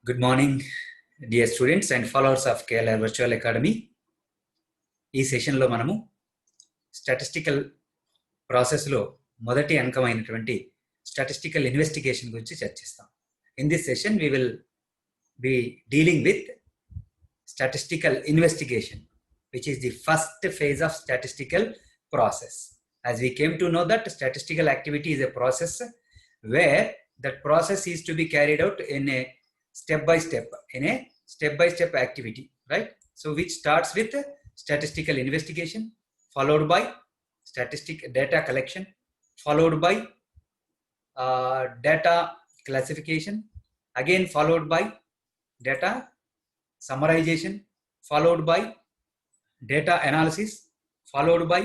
Good morning, dear students and followers of KLR Virtual Academy. ఈ సెషన్లో మనము statistical ప్రాసెస్లో మొదటి అంకమైనటువంటి స్టాటిస్టికల్ ఇన్వెస్టిగేషన్ గురించి చర్చిస్తాం. In this session we will be dealing with statistical investigation, which is the first phase of statistical process. As we came to know that statistical activity is a process where that process is to be carried out in a step-by-step activity, right? So which starts with statistical investigation, followed by data collection, followed by data classification, again followed by data summarization, followed by data analysis, followed by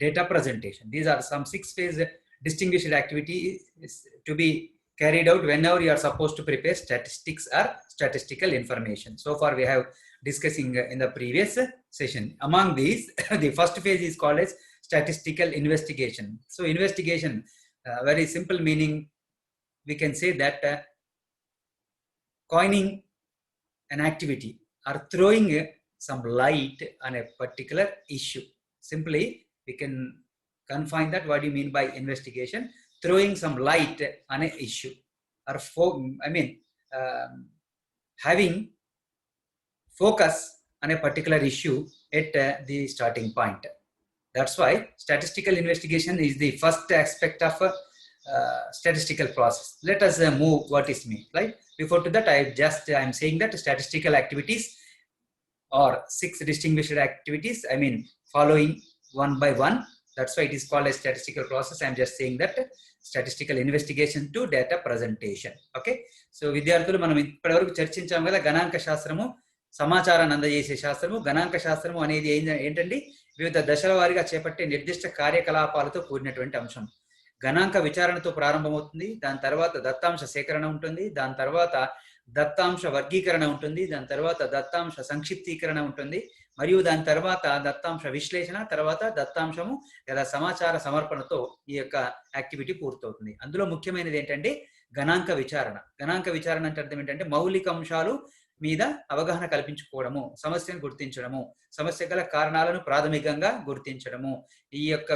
data presentation. These are some 6-phase distinguished activities to be carried out whenever you are supposed to prepare statistics or statistical information. So far we have discussing in the previous session. Among these, the first phase is called as statistical investigation. So investigation, very simple meaning, we can say that coining an activity or throwing some light on a particular issue. Simply, we can confine that. What do you mean by investigation? Throwing some light on an issue, or having focus on a particular issue at the starting point. That's why statistical investigation is the first aspect of statistical process. Let us move what is mean, right? Before to that, I'm saying that statistical activities are 6 distinguished activities. Following one by one. That's why it is called a statistical process. I'm just saying that statistical investigation to data presentation. Okay. So విద్యార్థులు మనం ఇప్పటివరకు చర్చించాం కదా, గణాంక శాస్త్రము సమాచారాన్ని అందజేసే శాస్త్రము. గణాంక శాస్త్రము అనేది ఏంటండి? వివిధ దశల వారీగా చేపట్టే నిర్దిష్ట కార్యకలాపాలతో కూడినటువంటి అంశం. గణాంక విచారణతో ప్రారంభమవుతుంది. దాని తర్వాత దత్తాంశ సేకరణ ఉంటుంది. దాని తర్వాత దత్తాంశ వర్గీకరణ ఉంటుంది. దాని తర్వాత దత్తాంశ సంక్షిప్తీకరణ ఉంటుంది. మరియు దాని తర్వాత దత్తాంశ విశ్లేషణ, తర్వాత దత్తాంశము లేదా సమాచార సమర్పణతో ఈ యొక్క యాక్టివిటీ పూర్తవుతుంది. అందులో ముఖ్యమైనది ఏంటంటే గణాంక విచారణ. గణాంక విచారణ అంటే అర్థం ఏంటంటే మౌలిక అంశాలు మీద అవగాహన కల్పించుకోవడము, సమస్యను గుర్తించడము, సమస్య గల కారణాలను ప్రాథమికంగా గుర్తించడము, ఈ యొక్క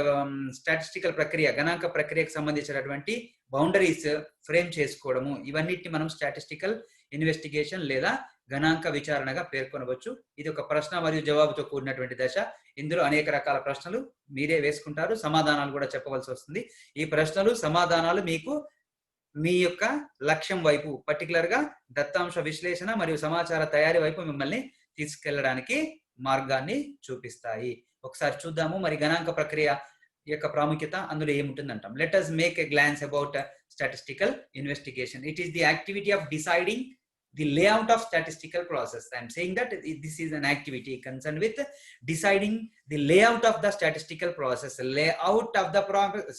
స్టాటిస్టికల్ ప్రక్రియ, గణాంక ప్రక్రియకు సంబంధించినటువంటి బౌండరీస్ ఫ్రేమ్ చేసుకోవడము, ఇవన్నిటిని మనం స్టాటిస్టికల్ ఇన్వెస్టిగేషన్ లేదా గణాంక విచారణగా పేర్కొనవచ్చు. ఇది ఒక ప్రశ్న మరియు జవాబుతో కూడినటువంటి దశ. ఇందులో అనేక రకాల ప్రశ్నలు మీరే వేసుకుంటారు, సమాధానాలు కూడా చెప్పవలసి వస్తుంది. ఈ ప్రశ్నలు సమాధానాలు మీకు మీ యొక్క లక్ష్యం వైపు, పర్టికులర్ గా దత్తాంశ విశ్లేషణ మరియు సమాచార తయారీ వైపు మిమ్మల్ని తీసుకెళ్లడానికి మార్గాన్ని చూపిస్తాయి. ఒకసారి చూద్దాము మరి గణాంక ప్రక్రియ యొక్క ప్రాముఖ్యత, అందులో ఏముంటుంది అంటాం. Let us make a glance about statistical investigation. It is the activity of deciding the layout of statistical process. I am saying that this is an activity concerned with deciding the layout of the statistical process. Layout of the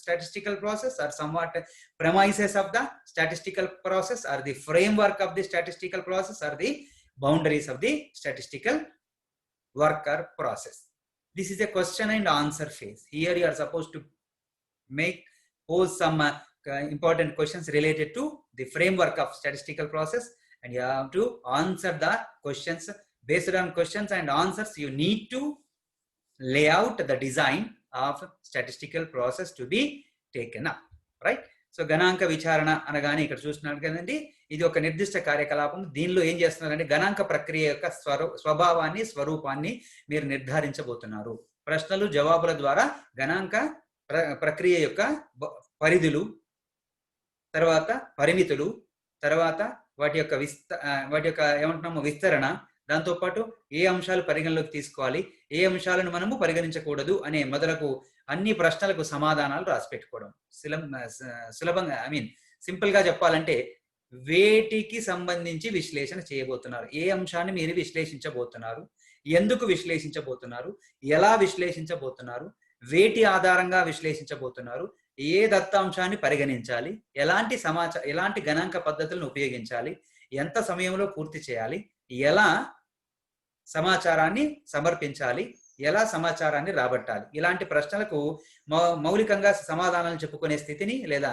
statistical process are somewhat premises of the statistical process, or the framework of the statistical process, or the boundaries of the statistical work or process. This is a question and answer phase. Here you are supposed to pose some important questions related to the framework of statistical process, and you have to answer the questions. Based on questions and answers, you need to lay out the design of statistical process to be taken up, right? So గణాంక విచారణ అనగానే ఇక్కడ చూస్తున్నారు కదండి, ఇది ఒక నిర్దిష్ట కార్యకలాపం. దీనిలో ఏం చేస్తున్నారంటే గణాంక ప్రక్రియ యొక్క స్వభావాన్ని, స్వరూపాన్ని మీరు నిర్ధారించబోతున్నారు. ప్రశ్నలు జవాబుల ద్వారా గణాంక ప్రక్రియ యొక్క పరిధులు, తర్వాత పరిమితులు, తర్వాత వాటి యొక్క ఏమంటున్నాము విస్తరణ, దాంతోపాటు ఏ అంశాలు పరిగణలోకి తీసుకోవాలి, ఏ అంశాలను మనము పరిగణించకూడదు అనే మొదలకు అన్ని ప్రశ్నలకు సమాధానాలు రాసి పెట్టుకోవడం. సులభంగా సింపుల్ గా చెప్పాలంటే వేటికి సంబంధించి విశ్లేషణ చేయబోతున్నారు, ఏ అంశాన్ని మీరు విశ్లేషించబోతున్నారు, ఎందుకు విశ్లేషించబోతున్నారు, ఎలా విశ్లేషించబోతున్నారు, వేటి ఆధారంగా విశ్లేషించబోతున్నారు, ఏ దత్తాంశాన్ని పరిగణించాలి, ఎలాంటి గణాంక పద్ధతులను ఉపయోగించాలి, ఎంత సమయంలో పూర్తి చేయాలి, ఎలా సమాచారాన్ని సమర్పించాలి, ఎలా సమాచారాన్ని రాబట్టాలి, ఇలాంటి ప్రశ్నలకు మౌలికంగా సమాధానాలు చెప్పుకునే స్థితిని లేదా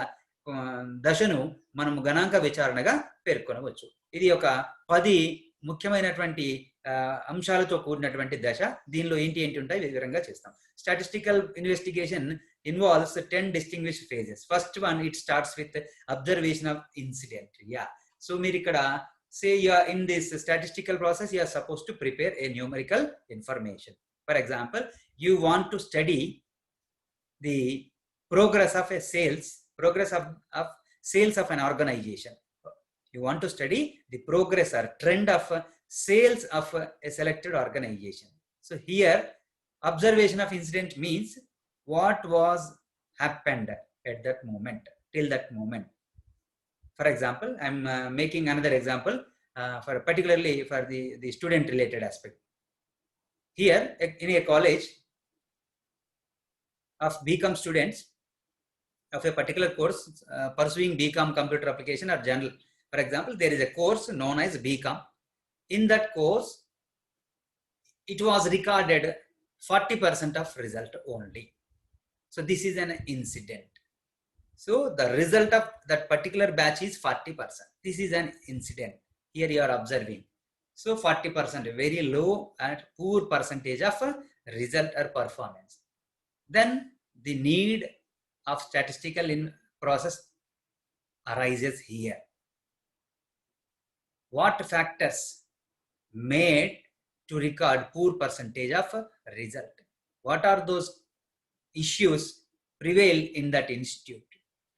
దశను మనం గణాంక విచారణగా పేర్కొనవచ్చు. ఇది ఒక 10 ముఖ్యమైనటువంటి అంశాలతో కూడినటువంటి దశ. దీనిలో ఏంటి ఉంటాయి వివరంగా చేస్తాం. Statistical investigation involves 10 distinguished phases. First one, it starts with observation of incident. Yeah. So మీరు ఇక్కడ say you are in this statistical process, you are supposed to prepare a numerical information. For example, you want to study the progress of a progress of sales of an organization. You want to study the progress or trend of sales of a selected organization. So here, observation of incident means what was happened at that moment, till that moment. For example, I'm making another example for particularly for the student related aspect. Here in a college of BCom students of a particular course pursuing BCom computer application or general. For example, there is a course known as BCom. In that course, it was recorded 40% of result only. So this is an incident. So the result of that particular batch is 40%. This is an incident. Here you are observing. So 40%, very low and poor percentage of result or performance. Then the need of statistical process arises here. What factors made to record poor percentage of result? What are those issues prevail in that institute?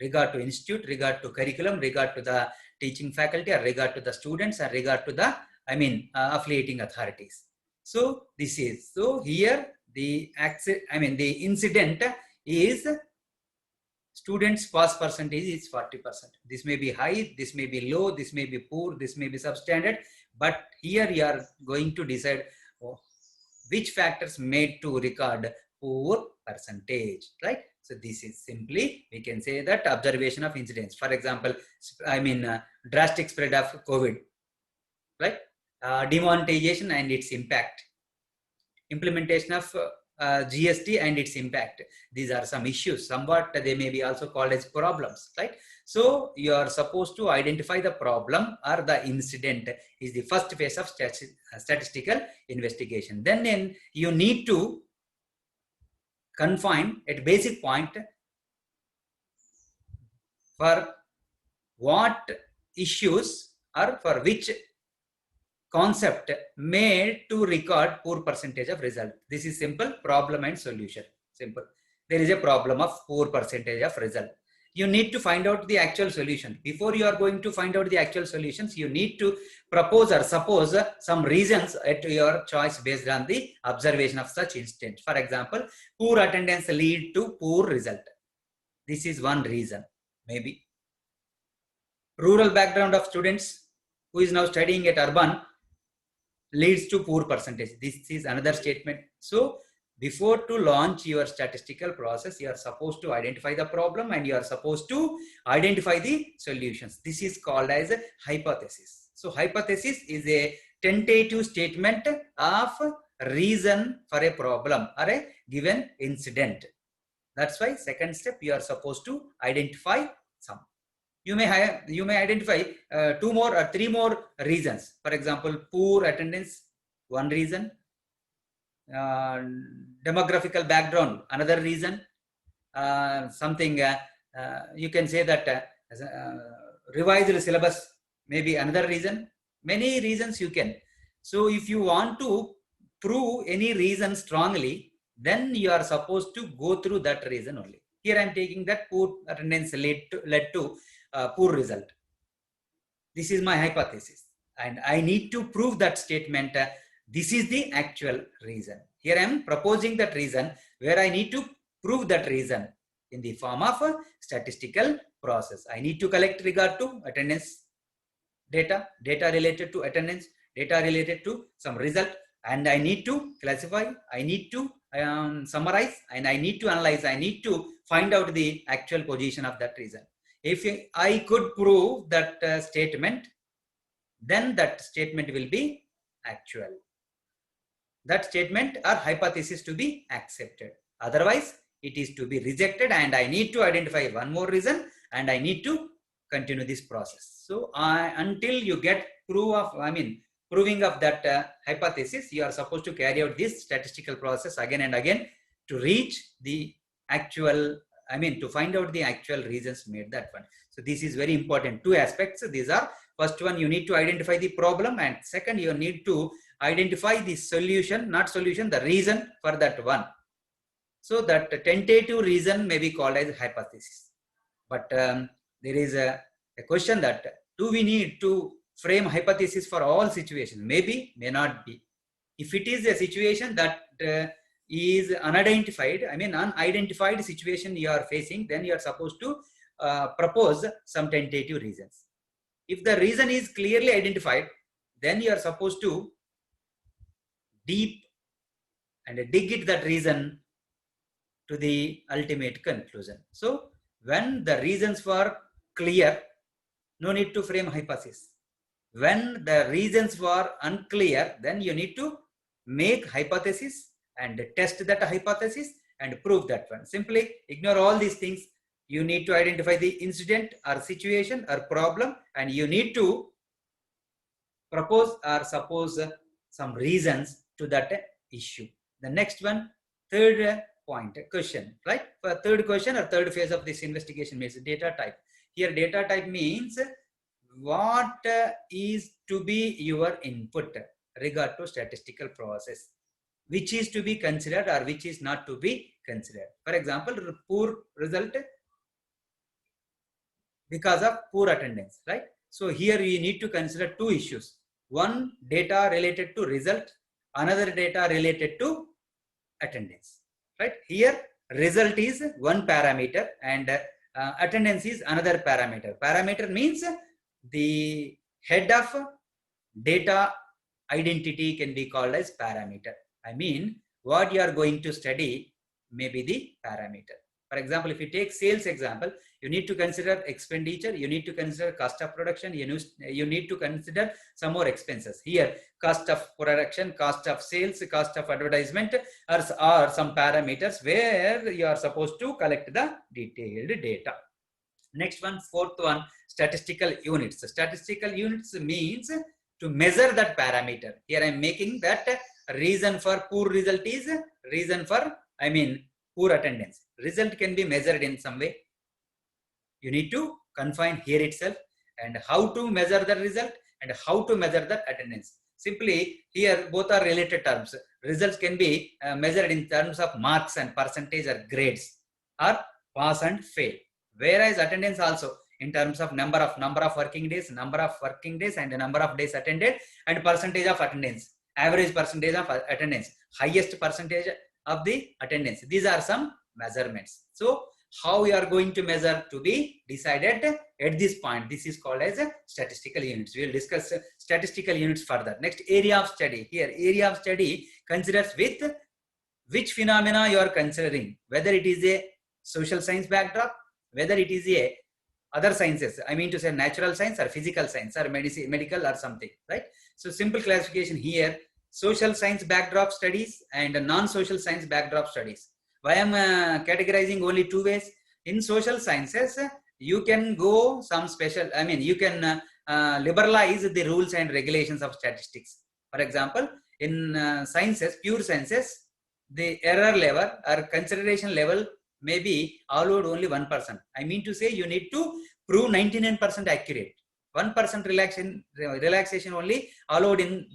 Regard to institute, regard to curriculum, regard to the teaching faculty, or regard to the students, or regard to the affiliating authorities. So this is, so here the incident is students pass percentage is 40%. This may be high, this may be low, this may be poor, this may be substandard, but here you are going to decide which factors made to record poor percentage, right? So this is simply, we can say that observation of incidents. For example, drastic spread of COVID, right? Demonetization and its impact, implementation of GST and its impact. These are some issues. Somewhat they may be also called as problems, right? So you are supposed to identify the problem or the incident is the first phase of statistical investigation. Then you need to confine at basic point for what issues or for which concept made to record poor percentage of result. This is simple, problem and solution. Simple. There is a problem of poor percentage of result. You need to find out the actual solution. Before you are going to find out the actual solutions, you need to propose or suppose some reasons at your choice based on the observation of such incident. For example, poor attendance lead to poor result. This is one reason, maybe. Rural background of students who is now studying at urban leads to poor percentage. This is another statement. So before to launch your statistical process, you are supposed to identify the problem and you are supposed to identify the solutions. This is called as a hypothesis. So hypothesis is a tentative statement of reason for a problem or a given incident. That's why second step, you are supposed to identify some. You may identify 2 more or 3 more reasons. For example, poor attendance, one reason. Demographical background, another reason. You can say that revised syllabus may be another reason. Many reasons you can. So if you want to prove any reason strongly, then you are supposed to go through that reason only. Here I am taking that poor attendance led to poor result. This is my hypothesis and I need to prove that statement. This is the actual reason. Here I am proposing that reason where I need to prove that reason in the form of a statistical process. I need to collect regard to attendance data related to attendance, data related to some result, and I need to classify, I need to summarize, and I need to analyze, I need to find out the actual position of that reason. If I could prove that statement, then that statement will be actual. That statement or hypothesis to be accepted. Otherwise, it is to be rejected and I need to identify one more reason and I need to continue this process. So until you get proving of that hypothesis, you are supposed to carry out this statistical process again and again to reach the actual, to find out the actual reasons made that one. So this is very important. Two aspects. These are, first one, you need to identify the problem, and second, you need to identify the solution, not solution, the reason for that one. So that tentative reason may be called as hypothesis. But there is a question that, do we need to frame hypothesis for all situations? Maybe, may not be. If it is a situation that is unidentified, unidentified situation you are facing, then you are supposed to propose some tentative reasons. If the reason is clearly identified, then you are supposed to deep and dig it that reason to the ultimate conclusion. So when the reasons were clear, no need to frame hypothesis. When the reasons were unclear, then you need to make hypothesis and test that hypothesis and prove that one. Simply ignore all these things. You need to identify the incident or situation or problem, and you need to propose or suppose some reasons to that issue. The next one, third point, question, right? For third question or third phase of this investigation means data type. Here data type means what is to be your input regard to statistical process, which is to be considered or which is not to be considered. For example, poor result because of poor attendance, right? So here you need to consider two issues. One, data related to result, another data related to attendance, right? Here result is one parameter and attendance is another parameter. Parameter means the head of data identity can be called as parameter. What you are going to study may be the parameter. For example, if you take sales example, you need to consider expenditure, you need to consider cost of production, you need to consider some more expenses. Here, cost of production, cost of sales, cost of advertisement are some parameters where you are supposed to collect the detailed data. Next one, fourth one, statistical units. Statistical units means to measure that parameter. Here I am making that reason for poor result is reason for, poor attendance. Result can be measured in some way. You need to confine here itself and how to measure the result and how to measure the attendance. Simply here both are related terms. Results can be measured in terms of marks and percentage or grades or pass and fail. Whereas attendance also in terms of number of working days and number of days attended and percentage of attendance, average percentage of attendance, highest percentage of the attendance. These are some measurements. So how you are going to measure to be decided at this point. This is called as statistical units. We will discuss statistical units further. Next, area of study. Here area of study considers with which phenomena you are considering, whether it is a social science backdrop, whether it is a other sciences, to say natural science or physical science or medical or something, right? So simple classification here, social science backdrop studies and non-social science backdrop studies. Why I am categorizing only two ways. In social sciences, you can go some special, you can liberalize the rules and regulations of statistics. For example, in sciences, pure sciences, the error level or consideration level may be allowed only 1%. To say you need to prove 99% accurate. 1% relaxation only allowed in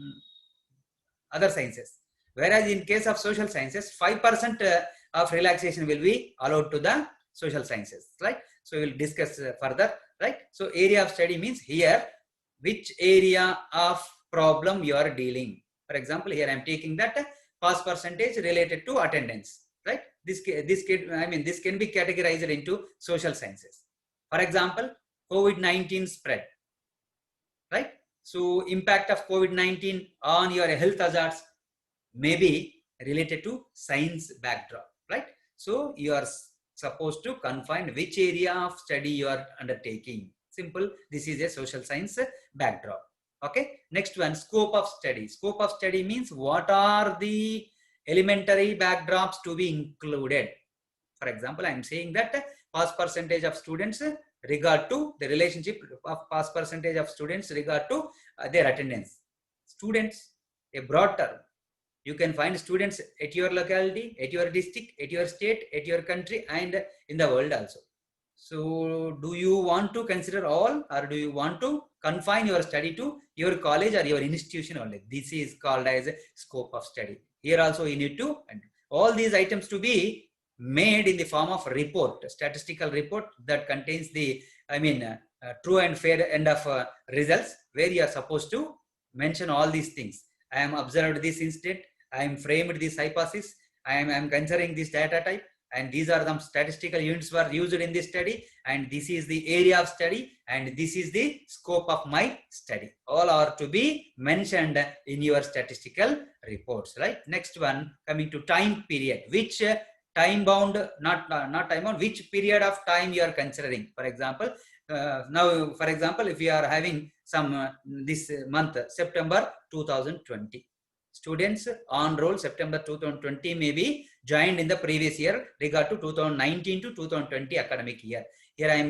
other sciences. Whereas in case of social sciences, 5% of relaxation will be allowed to the social sciences, right? So we will discuss further, right? So area of study means here, which area of problem you are dealing. For example, here I am taking that pass percentage related to attendance, right? This can be categorized into social sciences. For example, COVID-19 spread, right? So impact of COVID-19 on your health hazards may be related to science backdrop, right? So you are supposed to confine which area of study you are undertaking. Simple. This is a social science backdrop. Okay. Next one, scope of study. Scope of study means what are the elementary backdrops to be included. For example, I am saying that pass percentage of students regard to the relationship of pass percentage of students regard to their attendance. Students, a broad term. You can find students at your locality, at your district, at your state, at your country, and in the world also. So do you want to consider all, or do you want to confine your study to your college or your institution only? This is called as a scope of study. Here also you need to, and all these items to be made in the form of report, statistical report that contains the, true and fair end of results, where you are supposed to mention all these things. I am observed this incident, I am framed this hypothesis, I am considering this data type, and these are the statistical units were used in this study, and this is the area of study, and this is the scope of my study. All are to be mentioned in your statistical reports, right? Next one, coming to time period, which time bound, not time bound, which period of time you are considering. For example, now, for example, if you are having some this month, September 2020. Students on roll September 2020 may be joined in the previous year regard to 2019 to 2020 academic year. Here I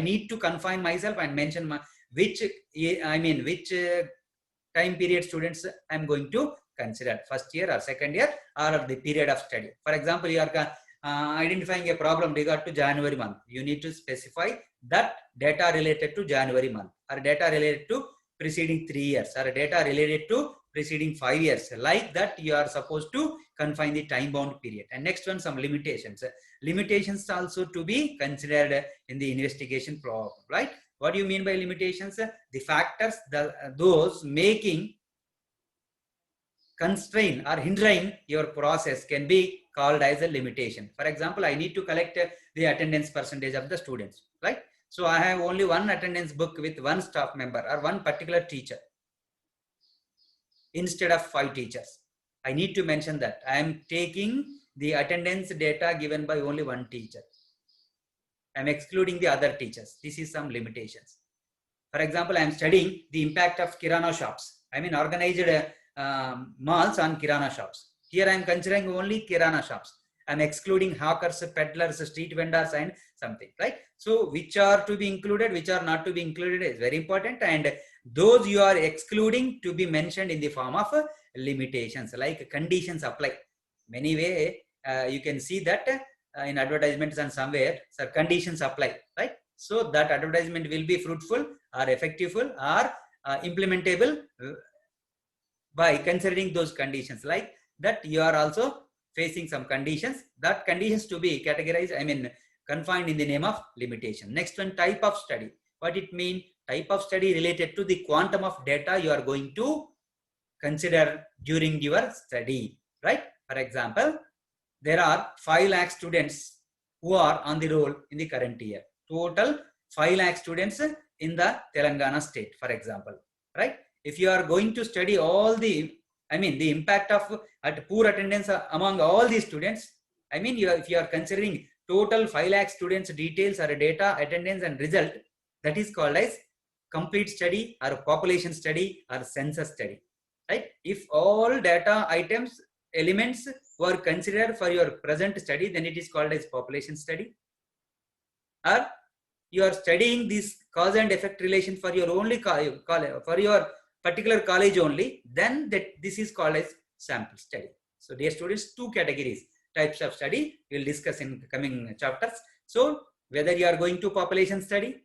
need to confine myself and mention which time period students I am going to consider, first year or second year or the period of study. For example, you are identifying a problem regard to January month. You need to specify that data related to January month, or data related to preceding 3 years, or data related to preceding 5 years. Like that, you are supposed to confine the time bound period. And next one, some limitations. Limitations also to be considered in the investigation problem, right? What do you mean by limitations? The factors, those making, constrain or hindering your process can be called as a limitation. For example, I need to collect the attendance percentage of the students, right? So I have only one attendance book with one staff member or one particular teacher instead of 5 teachers. I need to mention that I am taking the attendance data given by only one teacher. I am excluding the other teachers. This is some limitations. For example, I am studying the impact of Kirana shops. I mean organized malls on Kirana shops. Here I am considering only Kirana shops. I am excluding hawkers, peddlers, street vendors and something, right? So which are to be included, which are not to be included is very important, and those you are excluding to be mentioned in the form of limitations, like conditions apply. Many way you can see that in advertisements and somewhere, so conditions apply, right? So that advertisement will be fruitful or effective or implementable by considering those conditions. Like that, you are also facing some conditions, that conditions to be categorized, confined in the name of limitation. Next one, type of study. What it mean? Type of study related to the quantum of data you are going to consider during your study, right? For example, there are 5 lakh students who are on the roll in the current year. Total 5 lakh students in the Telangana state, for example, right? If you are going to study all the, the impact of poor attendance among all these students, if you are considering total 5 lakh students details or data, attendance and result, that is called as complete study or population study or census study, right? If all data items, elements were considered for your present study, then it is called as population study. Or you are studying this cause and effect relation for your only for your particular college only, then this is called as sample study. So dear students, 2 categories, types of study we will discuss in coming chapters. So whether you are going to population study,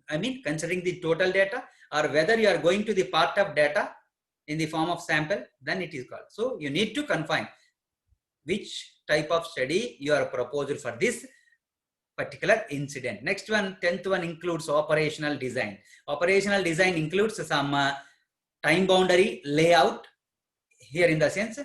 considering the total data, or whether you are going to the part of data in the form of sample, then it is called. So you need to confine which type of study you are proposed for this particular incident. Next one, 10th one includes operational design. Operational design includes some time boundary layout, here in the sense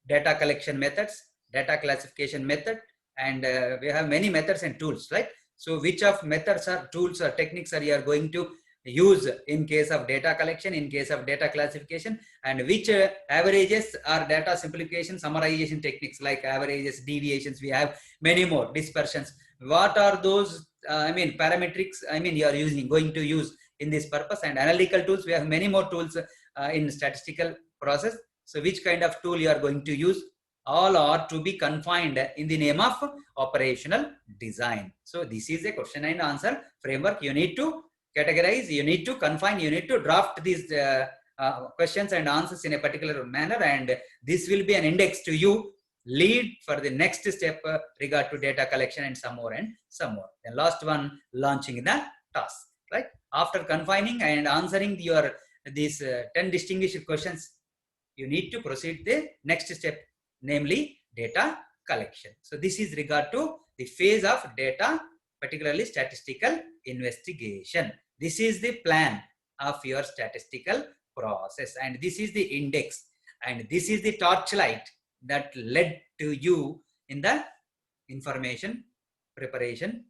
data collection methods, data classification method, and we have many methods and tools, right? So which of methods or tools or techniques are you are going to use in case of data collection, in case of data classification, and which averages or data simplification, summarization techniques like averages, deviations, we have many more, dispersions. What are those parametrics you are going to use in this purpose? And analytical tools, we have many more tools in statistical process. So which kind of tool you are going to use all are to be confined in the name of operational design. So this is a question and answer framework. You need to categorize, you need to confine, you need to draft these questions and answers in a particular manner, and this will be an index to you, lead for the next step regard to data collection and some more and some more. The last one, launching the task, right? After confining and answering your these 10 distinguished questions, you need to proceed the next step, namely data collection. So this is regard to the phase of data, particularly statistical investigation. This is the plan of your statistical process, and this is the index, and this is the torchlight that led to you in the information preparation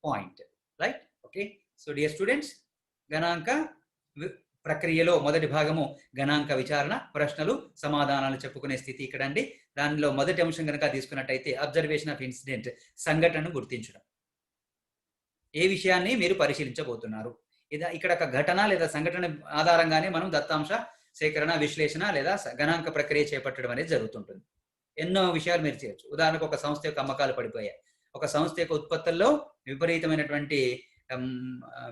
point, right? Okay, so dear students, గణాంక ప్రక్రియలో మొదటి భాగము గణాంక విచారణ, ప్రశ్నలు సమాధానాలు చెప్పుకునే స్థితి ఇక్కడ అండి. దానిలో మొదటి అంశం కనుక తీసుకున్నట్టయితే అబ్జర్వేషన్ ఆఫ్ ఇన్సిడెంట్, సంఘటనను గుర్తించడం. ఏ విషయాన్ని మీరు పరిశీలించబోతున్నారు, ఇక్కడ ఒక ఘటన లేదా సంఘటన ఆధారంగానే మనం దత్తాంశ సేకరణ, విశ్లేషణ లేదా గణాంక ప్రక్రియ చేపట్టడం అనేది జరుగుతుంటుంది. ఎన్నో విషయాలు మీరు చేయొచ్చు. ఉదాహరణకు ఒక సంస్థ యొక్క అమ్మకాలు పడిపోయాయి, ఒక సంస్థ యొక్క ఉత్పత్తుల్లో విపరీతమైనటువంటి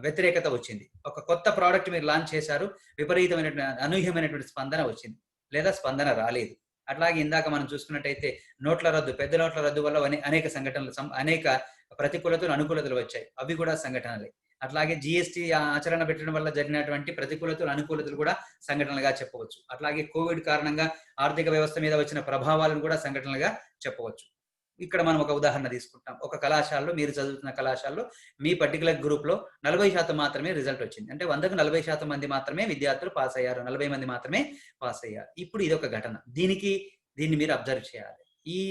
వ్యతిరేకత వచ్చింది, ఒక కొత్త ప్రోడక్ట్ మీరు లాంచ్ చేశారు, విపరీతమైనటువంటి అనూహ్యమైనటువంటి స్పందన వచ్చింది లేదా స్పందన రాలేదు. అట్లాగే ఇందాక మనం చూసుకున్నట్టయితే నోట్ల రద్దు, పెద్ద నోట్ల రద్దు వల్ల అనేక సంఘటనలు, అనేక ప్రతికూలతలు అనుకూలతలు వచ్చాయి, అవి కూడా సంఘటనలే. అట్లాగే జిఎస్టీ ఆచరణ పెట్టడం వల్ల జరిగినటువంటి ప్రతికూలతలు అనుకూలతలు కూడా సంఘటనలుగా చెప్పవచ్చు. అట్లాగే కోవిడ్ కారణంగా ఆర్థిక వ్యవస్థ మీద వచ్చిన ప్రభావాలను కూడా సంఘటనలుగా చెప్పవచ్చు. ఇక్కడ మనం ఒక ఉదాహరణ తీసుకుంటాం. ఒక కళాశాలలో, మీరు చదువుతున్న కళాశాలలో మీ పర్టికులర్ గ్రూప్ లో 40% మాత్రమే రిజల్ట్ వచ్చింది. అంటే 100కు 40% మంది మాత్రమే విద్యార్థులు పాస్ అయ్యారు, 40 మంది మాత్రమే పాస్ అయ్యారు. ఇప్పుడు ఇది ఒక ఘటన, దీన్ని మీరు అబ్జర్వ్ చేయాలి. ఈ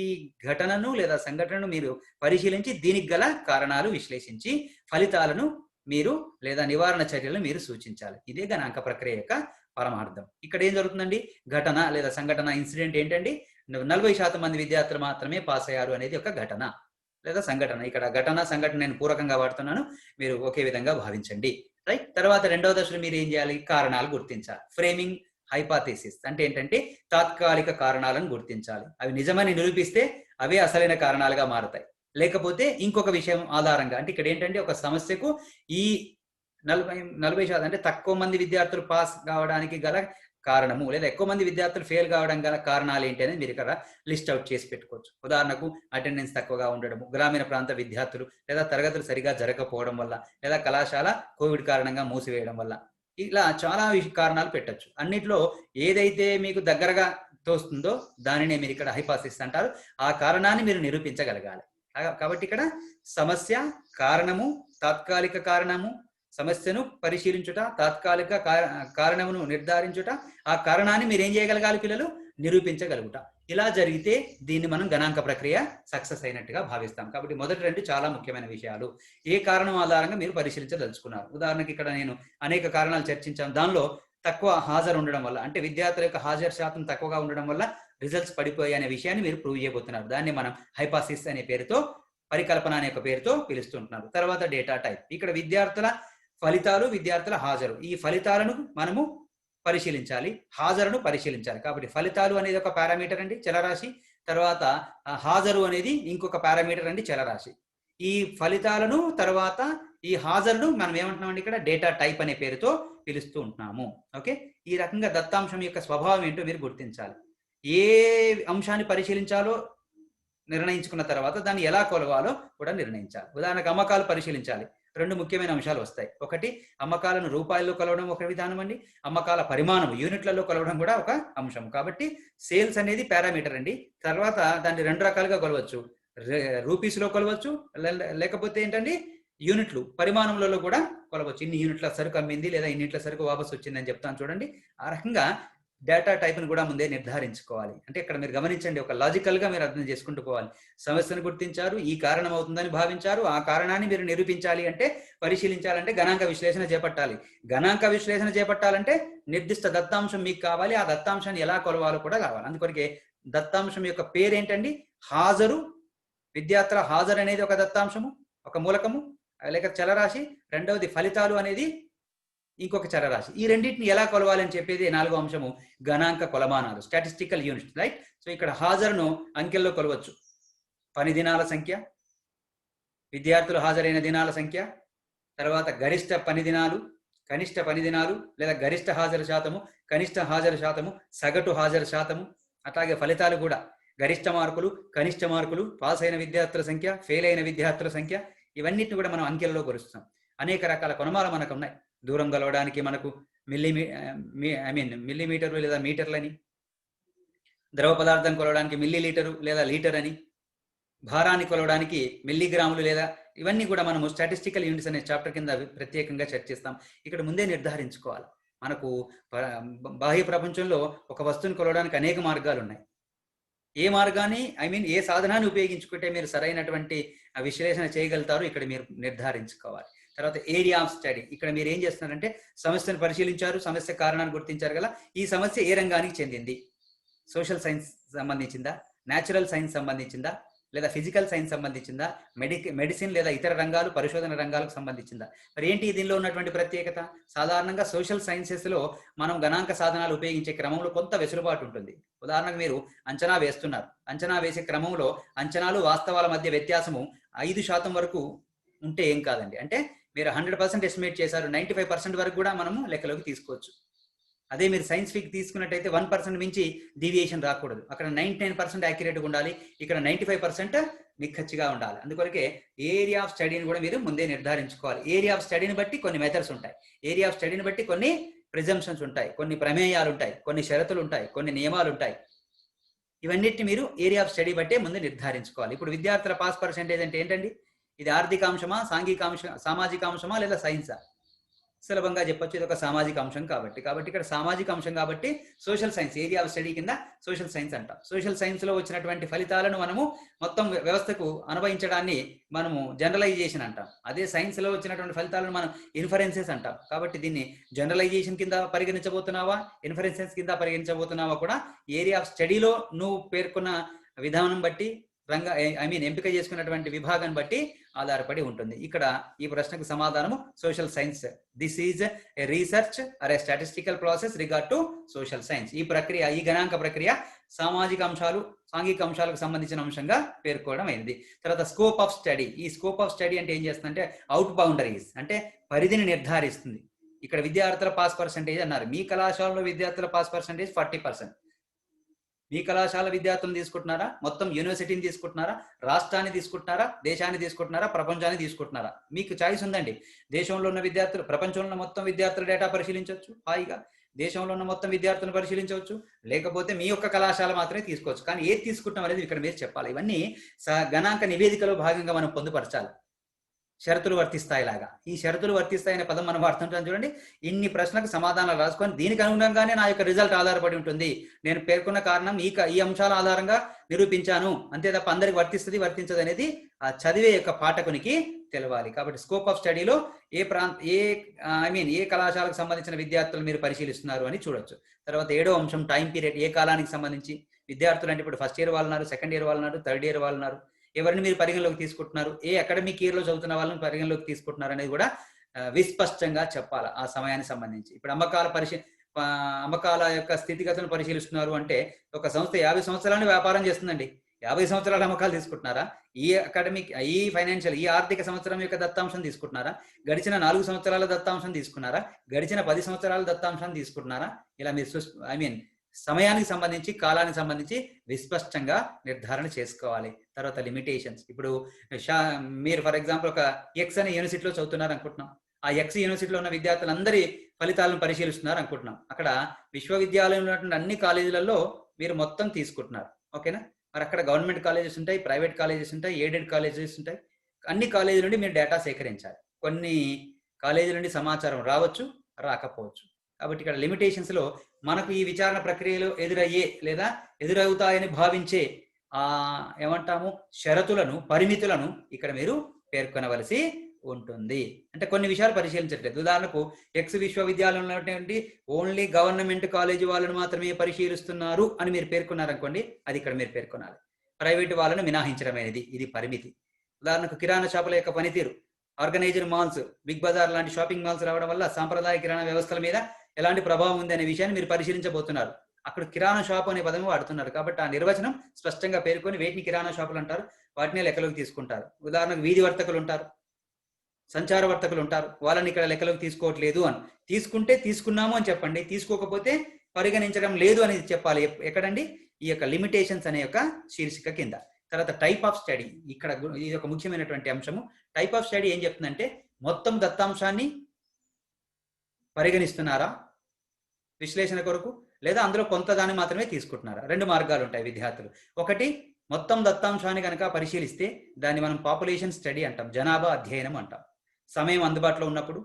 ఘటనను లేదా సంఘటనను మీరు పరిశీలించి దీనికి గల కారణాలు విశ్లేషించి ఫలితాలను మీరు లేదా నివారణ చర్యలను మీరు సూచించాలి. ఇదే గణాంక ప్రక్రియ యొక్క పరమార్థం. ఇక్కడ ఏం జరుగుతుందండి, ఘటన లేదా సంఘటన, ఇన్సిడెంట్ ఏంటండి, 40% మంది విద్యార్థులు మాత్రమే పాస్ అయ్యారు అనేది ఒక ఘటన లేదా సంఘటన. ఇక్కడ ఘటన సంఘటన నేను పూరకంగా వాడుతున్నాను, మీరు ఒకే విధంగా భావించండి, రైట్? తర్వాత రెండవ దశలో మీరు ఏం చేయాలి, కారణాలు గుర్తించాలి. ఫ్రేమింగ్ హైపాథెసిస్ అంటే ఏంటంటే తాత్కాలిక కారణాలను గుర్తించాలి. అవి నిజమని నిరూపిస్తే అవే అసలైన కారణాలుగా మారుతాయి. లేకపోతే ఇంకొక విషయం ఆధారంగా, అంటే ఇక్కడ ఏంటంటే ఒక సమస్యకు ఈ 40% అంటే తక్కువ మంది విద్యార్థులు పాస్ కావడానికి గల కారణము లేదా ఎక్కువ మంది విద్యార్థులు ఫెయిల్ కావడం గల కారణాలు ఏంటి అనేది మీరు ఇక్కడ లిస్ట్ అవుట్ చేసి పెట్టుకోవచ్చు. ఉదాహరణకు అటెండెన్స్ తక్కువగా ఉండడము, గ్రామీణ ప్రాంత విద్యార్థులు, లేదా తరగతులు సరిగా జరగకపోవడం వల్ల, లేదా కళాశాల కోవిడ్ కారణంగా మూసివేయడం వల్ల, ఇలా చాలా కారణాలు పెట్టచ్చు. అన్నిట్లో ఏదైతే మీకు దగ్గరగా తోస్తుందో దానినే మీరు ఇక్కడ హైపాథెసిస్ అంటారు. ఆ కారణాన్ని మీరు నిరూపించగలగాలి. కాబట్టి ఇక్కడ సమస్య, కారణము, తాత్కాలిక కారణము, సమస్యను పరిశీలించుట, తాత్కాలిక కారణమును నిర్ధారించుట, ఆ కారణాన్ని మీరు ఏం చేయగలగాలి పిల్లలు, నిరూపించగలుగుట. ఇలా జరిగితే దీన్ని మనం గణాంక ప్రక్రియ సక్సెస్ అయినట్టుగా భావిస్తాం. కాబట్టి మొదటి రెండు చాలా ముఖ్యమైన విషయాలు. ఏ కారణం ఆధారంగా మీరు పరిశీలించదలుచుకున్నారు. ఉదాహరణకి ఇక్కడ నేను అనేక కారణాలు చర్చించాను. దానిలో తక్కువ హాజరు ఉండడం వల్ల, అంటే విద్యార్థుల యొక్క హాజరు శాతం తక్కువగా ఉండడం వల్ల రిజల్ట్స్ పడిపోయాయి అనే విషయాన్ని మీరు ప్రూవ్ చేయబోతున్నారు. దాన్ని మనం హైపాథెసిస్ అనే పేరుతో, పరికల్పన అనే ఒక పేరుతో పిలుస్తుంటున్నారు. తర్వాత డేటా టైప్. ఇక్కడ విద్యార్థుల ఫలితాలు, విద్యార్థుల హాజరు, ఈ ఫలితాలను మనము పరిశీలించాలి, హాజరును పరిశీలించాలి. కాబట్టి ఫలితాలు అనేది ఒక పారామీటర్ అండి, చలరాశి. తర్వాత హాజరు అనేది ఇంకొక పారామీటర్ అండి, చలరాశి. ఈ ఫలితాలను తర్వాత ఈ హాజరును మనం ఏమంటున్నామండి, ఇక్కడ డేటా టైప్ అనే పేరుతో పిలుస్తూ ఉంటున్నాము. ఓకే, ఈ రకంగా దత్తాంశం యొక్క స్వభావం ఏంటో మీరు గుర్తించాలి. ఏ అంశాన్ని పరిశీలించాలో నిర్ణయించుకున్న తర్వాత దాన్ని ఎలా కొలవాలో కూడా నిర్ణయించాలి. ఉదాహరణకు అమ్మకాలు పరిశీలించాలి. రెండు ముఖ్యమైన అంశాలు వస్తాయి. ఒకటి, అమ్మకాలను రూపాయల్లో కొలవడం ఒక విధానం అండి, అమ్మకాల పరిమాణం యూనిట్లలో కొలవడం కూడా ఒక అంశం. కాబట్టి సేల్స్ అనేది పారామీటర్ అండి. తర్వాత దాన్ని రెండు రకాలుగా కొలవచ్చు, రూపీస్లో కొలవచ్చు, లేకపోతే ఏంటండి యూనిట్లు పరిమాణంలో కూడా కొలవచ్చు. ఇన్ని యూనిట్ల సరుకు అమ్మింది లేదా ఇన్నిట్ల సరుకు వాపసు వచ్చిందని చెప్తాను చూడండి. ఆ రకంగా డేటా టైప్ను కూడా ముందే నిర్ధారించుకోవాలి. అంటే ఇక్కడ మీరు గమనించండి, ఒక లాజికల్గా మీరు అర్థం చేసుకుంటూ పోవాలి. సమస్యను గుర్తించారు, ఈ కారణం అవుతుందని భావించారు, ఆ కారణాన్ని మీరు నిరూపించాలి అంటే, పరిశీలించాలంటే గణాంక విశ్లేషణ చేపట్టాలి. గణాంక విశ్లేషణ చేపట్టాలంటే నిర్దిష్ట దత్తాంశం మీకు కావాలి, ఆ దత్తాంశాన్ని ఎలా కొలవాలో కూడా కావాలి. అందుకొరకే దత్తాంశం యొక్క పేరేంటండి, హాజరు. విద్యార్థుల హాజరు అనేది ఒక దత్తాంశము, ఒక మూలకము లేక చలరాశి. రెండవది ఫలితాలు అనేది ఇంకొక చరరాశి. ఈ రెండింటిని ఎలా కొలవాలని చెప్పేది 4వ అంశము గణాంక కొలమానాలు, స్టాటిస్టికల్ యూనిట్స్, రైట్. సో ఇక్కడ హాజరును అంకెల్లో కొలవచ్చు. పని దినాల సంఖ్య, విద్యార్థులు హాజరైన దినాల సంఖ్య, తర్వాత గరిష్ట పని దినాలు, కనిష్ట పని దినాలు లేదా గరిష్ట హాజరు శాతము, కనిష్ట హాజరు శాతము, సగటు హాజరు శాతము, అట్లాగే ఫలితాలు కూడా గరిష్ట మార్కులు, కనిష్ట మార్కులు, పాస్ అయిన విద్యార్థుల సంఖ్య, ఫెయిల్ అయిన విద్యార్థుల సంఖ్య, ఇవన్నిటిని కూడా మనం అంకెల్లో కొలుస్తాం. అనేక రకాల కొలమాలు మనకు ఉన్నాయి. దూరం కొలవడానికి మనకు మిల్లీమీటర్లు లేదా మీటర్లని, ద్రవ పదార్థం కొలవడానికి మిల్లీ లీటరు లేదా లీటర్ అని, భారాన్ని కొలవడానికి మిల్లీగ్రాములు లేదా, ఇవన్నీ కూడా మనము స్టాటిస్టికల్ యూనిట్స్ అనే చాప్టర్ కింద ప్రత్యేకంగా చర్చిస్తాం. ఇక్కడ ముందే నిర్ధారించుకోవాలి. మనకు బాహ్య ప్రపంచంలో ఒక వస్తువుని కొలవడానికి అనేక మార్గాలు ఉన్నాయి. ఏ మార్గాన్ని ఏ సాధనాన్ని ఉపయోగించుకుంటే మీరు సరైనటువంటి విశ్లేషణ చేయగలుగుతారు ఇక్కడ మీరు నిర్ధారించుకోవాలి. తర్వాత ఏరియా ఆఫ్ స్టడీ, ఇక్కడ మీరు ఏం చేస్తున్నారంటే సమస్యను పరిశీలించారు, సమస్య కారణాన్ని గుర్తించారు కదా, ఈ సమస్య ఏ రంగానికి చెందింది, సోషల్ సైన్స్ సంబంధించిందా, న్యాచురల్ సైన్స్ సంబంధించిందా, లేదా ఫిజికల్ సైన్స్ సంబంధించిందా, మెడిసిన్ లేదా ఇతర రంగాలు, పరిశోధన రంగాలకు సంబంధించిందా. మరి ఏంటి దీనిలో ఉన్నటువంటి ప్రత్యేకత? సాధారణంగా సోషల్ సైన్సెస్లో మనం గణాంక సాధనాలు ఉపయోగించే క్రమంలో కొంత వెసులుబాటు ఉంటుంది. ఉదాహరణకు మీరు అంచనా వేస్తున్నారు, అంచనా వేసే క్రమంలో అంచనాలు వాస్తవాల మధ్య వ్యత్యాసము 5% వరకు ఉంటే ఏం కాదండి. అంటే మీరు 100% ఎస్టిమేట్ చేశారు, 95% వరకు కూడా మనము లెక్కలోకి తీసుకోవచ్చు. అదే మీరు సైన్స్ ఫీక్ తీసుకున్నట్టయితే 1% మించి డీవియేషన్ రాకూడదు. అక్కడ 99% యాక్యురేట్గా ఉండాలి, ఇక్కడ 95% నిక్కచ్చిగా ఉండాలి. అందుకొరకే ఏరియా ఆఫ్ స్టడీని కూడా మీరు ముందే నిర్ధారించుకోవాలి. ఏరియా ఆఫ్ స్టడీని బట్టి కొన్ని మెథడ్స్ ఉంటాయి, ఏరియా ఆఫ్ స్టడీని బట్టి కొన్ని ప్రిజంప్షన్స్ ఉంటాయి, కొన్ని ప్రమేయాలు ఉంటాయి, కొన్ని షరతులు ఉంటాయి, కొన్ని నియమాలు ఉంటాయి. ఇవన్నిటిని మీరు ఏరియా ఆఫ్ స్టడీ బట్టే ముందు నిర్ధారించుకోవాలి. ఇప్పుడు విద్యార్థుల పాస్ పర్సెంటేజ్ అంటే ఏంటండి? ఇది ఆర్థిక అంశమా, సామాజిక అంశమా లేదా సైన్సా? సులభంగా చెప్పొచ్చు, ఇది ఒక సామాజిక అంశం కాబట్టి ఇక్కడ సామాజిక అంశం కాబట్టి social science area of study కింద సోషల్ సైన్స్ అంటాం. సోషల్ సైన్స్ లో వచ్చినటువంటి ఫలితాలను మనము మొత్తం వ్యవస్థకు అనుభవించడాన్ని మనము జనరలైజేషన్ అంటాం. అదే సైన్స్ లో వచ్చినటువంటి ఫలితాలను మనం ఇన్ఫరెన్సెస్ అంటాం. కాబట్టి దీన్ని జనరలైజేషన్ కింద పరిగణించబోతున్నావా, ఇన్ఫరెన్సెస్ కింద పరిగణించబోతున్నావా కూడా ఏరియా ఆఫ్ స్టడీలో నువ్వు పేర్కొన్న విధానం బట్టి ఎంపిక చేసుకున్నటువంటి విభాగాన్ని బట్టి ఆధారపడి ఉంటుంది. ఇక్కడ ఈ ప్రశ్నకు సమాధానము social science. This is a research or a statistical process regard to social science. ఈ ప్రక్రియ, ఈ గణాంక ప్రక్రియ సామాజిక అంశాలు, సాంఘిక అంశాలకు సంబంధించిన అంశంగా పేర్కోవడం అయింది. తర్వాత స్కోప్ ఆఫ్ స్టడీ. ఈ స్కోప్ ఆఫ్ స్టడీ అంటే ఏం చేస్తుందంటే అవుట్ బౌండరీస్, అంటే పరిధిని నిర్ధారిస్తుంది. ఇక్కడ విద్యార్థుల పాస్ పర్సెంటేజ్ అన్నారు, మీ కళాశాలలో విద్యార్థుల పాస్ పర్సెంటేజ్ 40%. మీ కళాశాల విద్యార్థులను తీసుకుంటున్నారా, మొత్తం యూనివర్సిటీని తీసుకుంటున్నారా, రాష్ట్రాన్ని తీసుకుంటున్నారా, దేశాన్ని తీసుకుంటున్నారా, ప్రపంచాన్ని తీసుకుంటున్నారా? మీకు చాయిస్ ఉందండి. దేశంలో ఉన్న విద్యార్థులు, ప్రపంచంలో ఉన్న మొత్తం విద్యార్థుల డేటా పరిశీలించవచ్చు హాయిగా, దేశంలో ఉన్న మొత్తం విద్యార్థులను పరిశీలించవచ్చు, లేకపోతే మీ యొక్క కళాశాల మాత్రమే తీసుకోవచ్చు. కానీ ఏది తీసుకుంటాం అనేది ఇక్కడ మీరు చెప్పాలి. ఇవన్నీ గణాంక నివేదికలో భాగంగా మనం పొందుపరచాలి. షరతులు వర్తిస్తాయిలాగా, ఈ షరతులు వర్తిస్తాయనే పదం మనం వాడుతుంటాం చూడండి. ఇన్ని ప్రశ్నలకు సమాధానాలు రాసుకొని దీనికి అనుగుణంగానే నా యొక్క రిజల్ట్ ఆధారపడి ఉంటుంది. నేను పేర్కొన్న కారణం ఈ అంశాల ఆధారంగా నిరూపించాను, అంతే తప్ప అందరికి వర్తిస్తుంది వర్తించదు అనేది ఆ చదివే యొక్క పాఠకునికి తెలవాలి. కాబట్టి స్కోప్ ఆఫ్ స్టడీలో ఏ కళాశాలకు సంబంధించిన విద్యార్థులు మీరు పరిశీలిస్తున్నారు అని చూడొచ్చు. తర్వాత 7వ అంశం టైం పీరియడ్. ఏ కాలానికి సంబంధించి విద్యార్థులు అంటే ఇప్పుడు ఫస్ట్ ఇయర్ వాళ్ళు ఉన్నారు, సెకండ్ ఇయర్ వాళ్ళు ఉన్నారు, థర్డ్ ఇయర్ వాళ్ళు ఉన్నారు, ఎవరిని మీరు పరిగణలోకి తీసుకుంటున్నారు, ఏ అకాడమిక్ ఇయర్ లో చదువుతున్న వాళ్ళని పరిగణలోకి తీసుకుంటున్నారు అనేది కూడా విస్పష్టంగా చెప్పాలి ఆ సమయానికి సంబంధించి. ఇప్పుడు అమ్మకాల యొక్క స్థితిగతులను పరిశీలిస్తున్నారు అంటే ఒక సంస్థ 50 సంవత్సరాలు వ్యాపారం చేస్తుందండి, 50 సంవత్సరాల అమ్మకాలు తీసుకుంటున్నారా, ఈ ఆర్థిక సంవత్సరం యొక్క దత్తాంశం తీసుకుంటున్నారా, గడిచిన 4 సంవత్సరాల దత్తాంశం తీసుకున్నారా, గడిచిన 10 సంవత్సరాల దత్తాంశం తీసుకుంటున్నారా? ఇలా మీరు సమయానికి సంబంధించి, కాలానికి సంబంధించి విస్పష్టంగా నిర్ధారణ చేసుకోవాలి. తర్వాత లిమిటేషన్స్. ఇప్పుడు మీరు ఫర్ ఎగ్జాంపుల్ ఒక ఎక్స్ అనే యూనివర్సిటీలో చదువుతున్నారు అనుకుంటున్నాం, ఆ ఎక్స్ యూనివర్సిటీలో ఉన్న విద్యార్థులందరి ఫలితాలను పరిశీలిస్తున్నారు అనుకుంటున్నాం. అక్కడ విశ్వవిద్యాలయంలో ఉన్నటువంటి అన్ని కాలేజీలలో మీరు మొత్తం తీసుకుంటున్నారు, ఓకేనా? మరి అక్కడ గవర్నమెంట్ కాలేజెస్ ఉంటాయి, ప్రైవేట్ కాలేజెస్ ఉంటాయి, ఎయిడెడ్ కాలేజెస్ ఉంటాయి. అన్ని కాలేజీల నుండి మీరు డేటా సేకరించాలి. కొన్ని కాలేజీల నుండి సమాచారం రావచ్చు, రాకపోవచ్చు. కాబట్టి ఇక్కడ లిమిటేషన్స్ లో మనకు ఈ విచారణ ప్రక్రియలో ఎదురయ్యే లేదా ఎదురవుతాయని భావించే షరతులను, పరిమితులను ఇక్కడ మీరు పేర్కొనవలసి ఉంటుంది. అంటే కొన్ని విషయాలు పరిశీలించట్లేదు. ఉదాహరణకు ఎక్స్ విశ్వవిద్యాలయంలో ఉన్నటువంటి ఓన్లీ గవర్నమెంట్ కాలేజీ వాళ్ళని మాత్రమే పరిశీలిస్తున్నారు అని మీరు పేర్కొన్నారనుకోండి, అది ఇక్కడ మీరు పేర్కొనాలి. ప్రైవేటు వాళ్ళను మినహాయించడం అనేది ఇది పరిమితి. ఉదాహరణకు కిరాణా షాపుల యొక్క పనితీరు, ఆర్గనైజ్డ్ మాల్స్, బిగ్ బజార్ లాంటి షాపింగ్ మాల్స్ రావడం వల్ల సాంప్రదాయ కిరాణా వ్యవస్థల మీద ఎలాంటి ప్రభావం ఉంది అనే విషయాన్ని మీరు పరిశీలించబోతున్నారు. అక్కడ కిరాణా షాప్ అనే పదం వాడుతున్నారు కాబట్టి ఆ నిర్వచనం స్పష్టంగా పేర్కొని వేటిని కిరాణా షాపులు అంటారు, వాటిని లెక్కలోకి తీసుకుంటారు. ఉదాహరణకు వీధి వర్తకులు ఉంటారు, సంచార వర్తకులు ఉంటారు, వాళ్ళని ఇక్కడ లెక్కలోకి తీసుకోవట్లేదు అని. తీసుకుంటే తీసుకున్నాము అని చెప్పండి, తీసుకోకపోతే పరిగణించడం లేదు అని చెప్పాలి. ఎక్కడండి? ఈ యొక్క లిమిటేషన్స్ అనే యొక్క శీర్షిక కింద. తర్వాత టైప్ ఆఫ్ స్టడీ, ఇక్కడ ఇది ఒక ముఖ్యమైనటువంటి అంశము. టైప్ ఆఫ్ స్టడీ ఏం చెప్తుందంటే మొత్తం దత్తాంశాన్ని పరిగణిస్తున్నారా విశ్లేషణ కొరకు, లేదా అందులో కొంత దాన్ని మాత్రమే తీసుకుంటున్నారా? రెండు మార్గాలు ఉంటాయి విద్యార్థులు. ఒకటి, మొత్తం దత్తాంశాన్ని కనుక పరిశీలిస్తే దాన్ని మనం పాపులేషన్ స్టడీ అంటాం, జనాభా అధ్యయనం అంటాం. సమయం అందుబాటులో ఉన్నప్పుడు,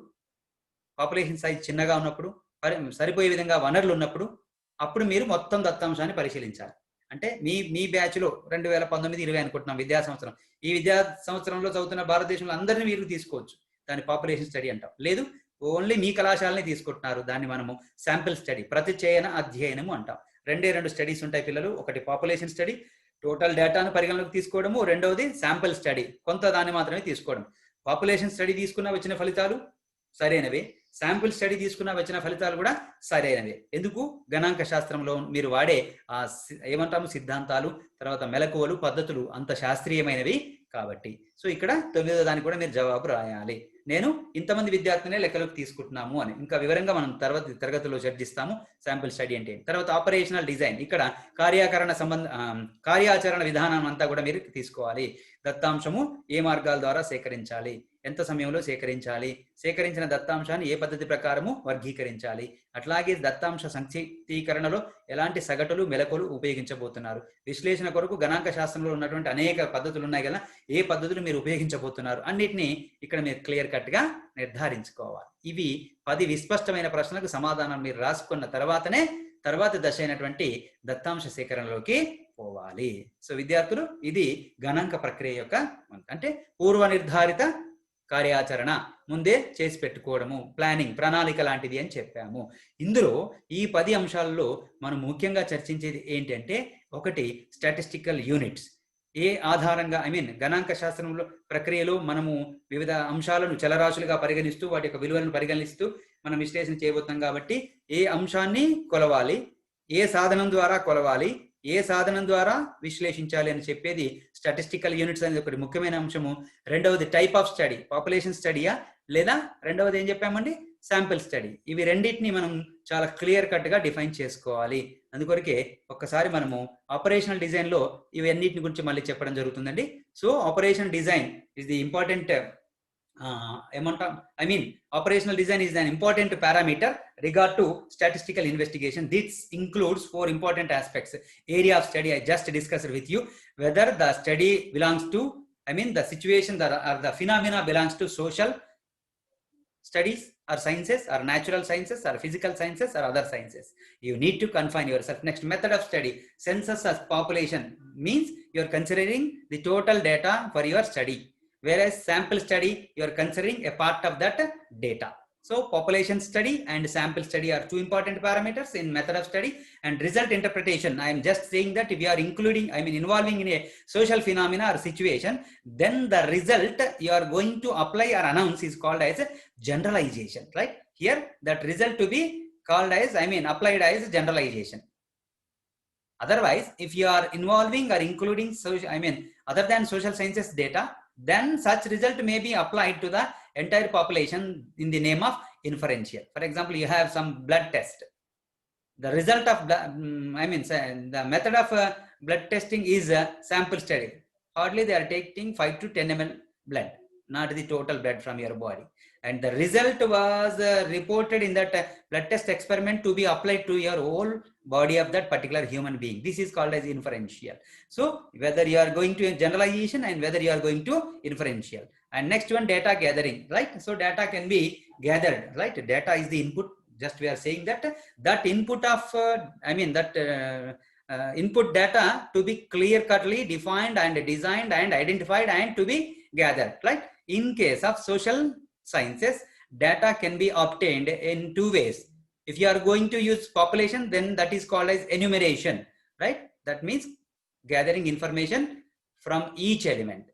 పాపులేషన్ సైజ్ చిన్నగా ఉన్నప్పుడు, సరిపోయే విధంగా వనరులు ఉన్నప్పుడు, అప్పుడు మీరు మొత్తం దత్తాంశాన్ని పరిశీలించాలి. అంటే మీ బ్యాచ్లో 2019-20 అనుకుంటున్నాం విద్యా సంవత్సరం, ఈ విద్యా సంవత్సరంలో చదువుతున్న భారతదేశంలో అందరినీ మీరు తీసుకోవచ్చు, దాన్ని పాపులేషన్ స్టడీ అంటాం. లేదు, ఓన్లీ మీ కళాశాలని తీసుకుంటున్నారు, దాన్ని మనము శాంపిల్ స్టడీ, ప్రతిచయన అధ్యయనము అంటాం. రెండు స్టడీస్ ఉంటాయి పిల్లలు. ఒకటి పాపులేషన్ స్టడీ, టోటల్ డేటాను పరిగణలోకి తీసుకోవడము. రెండవది శాంపిల్ స్టడీ, కొంత దాన్ని మాత్రమే తీసుకోవడం. పాపులేషన్ స్టడీ తీసుకున్న వచ్చిన ఫలితాలు సరైనవే, శాంపిల్ స్టడీ తీసుకున్న వచ్చిన ఫలితాలు కూడా సరైనవే. ఎందుకు? గణాంక శాస్త్రంలో మీరు వాడే ఆ ఏమంటాము సిద్ధాంతాలు, తర్వాత మెలకువలు, పద్ధతులు అంత శాస్త్రీయమైనవి కాబట్టి. సో ఇక్కడ 9వ దానికి కూడా మీరు జవాబు రాయాలి. నేను ఇంతమంది విద్యార్థులనే లెక్కలోకి తీసుకుంటున్నాము అని. ఇంకా వివరంగా మనం తర్వాత తరగతిలో చర్చిస్తాము శాంపిల్ స్టడీ అంటే. తర్వాత ఆపరేషనల్ డిజైన్, ఇక్కడ కార్యాచరణ విధానం అంతా కూడా మీరు తీసుకోవాలి. దత్తాంశము ఏ మార్గాల ద్వారా సేకరించాలి, ఎంత సమయంలో సేకరించాలి, సేకరించిన దత్తాంశాన్ని ఏ పద్ధతి ప్రకారము వర్గీకరించాలి, అట్లాగే దత్తాంశ సంక్షిప్తీకరణలో ఎలాంటి సగటులు మెలకువలు ఉపయోగించబోతున్నారు, విశ్లేషణ కొరకు గణాంక శాస్త్రంలో ఉన్నటువంటి అనేక పద్ధతులు ఉన్నాయి కదా, ఏ పద్ధతులు మీరు ఉపయోగించబోతున్నారు అన్నిటినీ ఇక్కడ మీరు క్లియర్ కట్ గా నిర్ధారించుకోవాలి. ఇవి 10 విస్పష్టమైన ప్రశ్నలకు సమాధానం మీరు రాసుకున్న తర్వాతనే తర్వాత దశ అయినటువంటి దత్తాంశ సేకరణలోకి పోవాలి. సో విద్యార్థులు, ఇది గణాంక ప్రక్రియ యొక్క అంటే పూర్వ నిర్ధారిత కార్యాచరణ, ముందే చేసి పెట్టుకోవడము, ప్లానింగ్, ప్రణాళిక లాంటిది అని చెప్పాము. ఇందులో ఈ 10 అంశాలలో మనం ముఖ్యంగా చర్చించేది ఏంటంటే, ఒకటి స్టాటిస్టికల్ యూనిట్స్. ఏ ఆధారంగా గణాంక శాస్త్రంలో ప్రక్రియలో మనము వివిధ అంశాలను చలరాశులుగా పరిగణిస్తూ వాటి యొక్క విలువలను పరిగణిస్తూ మనం విశ్లేషణ చేయబోతున్నాం కాబట్టి ఏ అంశాన్ని కొలవాలి, ఏ సాధనం ద్వారా కొలవాలి, ఏ సాధనం ద్వారా విశ్లేషించాలి అని చెప్పేది స్టాటిస్టికల్ యూనిట్స్ అనేది ఒకటి ముఖ్యమైన అంశము. రెండవది టైప్ ఆఫ్ స్టడీ, పాపులేషన్ స్టడీయా లేదా రెండవది ఏం చెప్పామండి శాంపిల్ స్టడీ. ఇవి రెండింటిని మనం చాలా క్లియర్ కట్ గా డిఫైన్ చేసుకోవాలి. అందుకొరకే ఒక్కసారి మనము ఆపరేషనల్ డిజైన్ లో ఇవన్నిటిని గురించి మళ్ళీ చెప్పడం జరుగుతుందండి. So operational design is the important operational design is an important parameter regard to statistical investigation. This includes 4 important aspects. Area of study I just discussed with you, whether the study belongs to the situation or the phenomena belongs to social studies or sciences or natural sciences or physical sciences or other sciences. You need to confine yourself. Next, method of study. Census as population means you are considering the total data for your study, whereas sample study you are considering a part of that data. So population study and sample study are 2 important parameters in method of study. And result interpretation, I am just saying that if you are involving in a social phenomena or situation, then the result you are going to apply or announce is called as generalization, right? Here that result to be called as applied as generalization. Otherwise, if you are involving or including social, other than social sciences data, then such result may be applied to the entire population in the name of inferential. For example, you have some blood test. The result of the method of blood testing is a sample study. Hardly they are taking 5 to 10 ml blood, not the total blood from your body. And the result was reported in that blood test experiment to be applied to your whole body of that particular human being. This is called as inferential. So whether you are going to generalization and whether you are going to inferential. And next one, data gathering, right? So data can be gathered, right? Data is the input. Just we are saying that input of input data to be clear cutly defined and designed and identified and to be gathered, right? In case of social sciences, data can be obtained in 2 ways. If you are going to use population, then that is called as enumeration, right? That means gathering information from each element.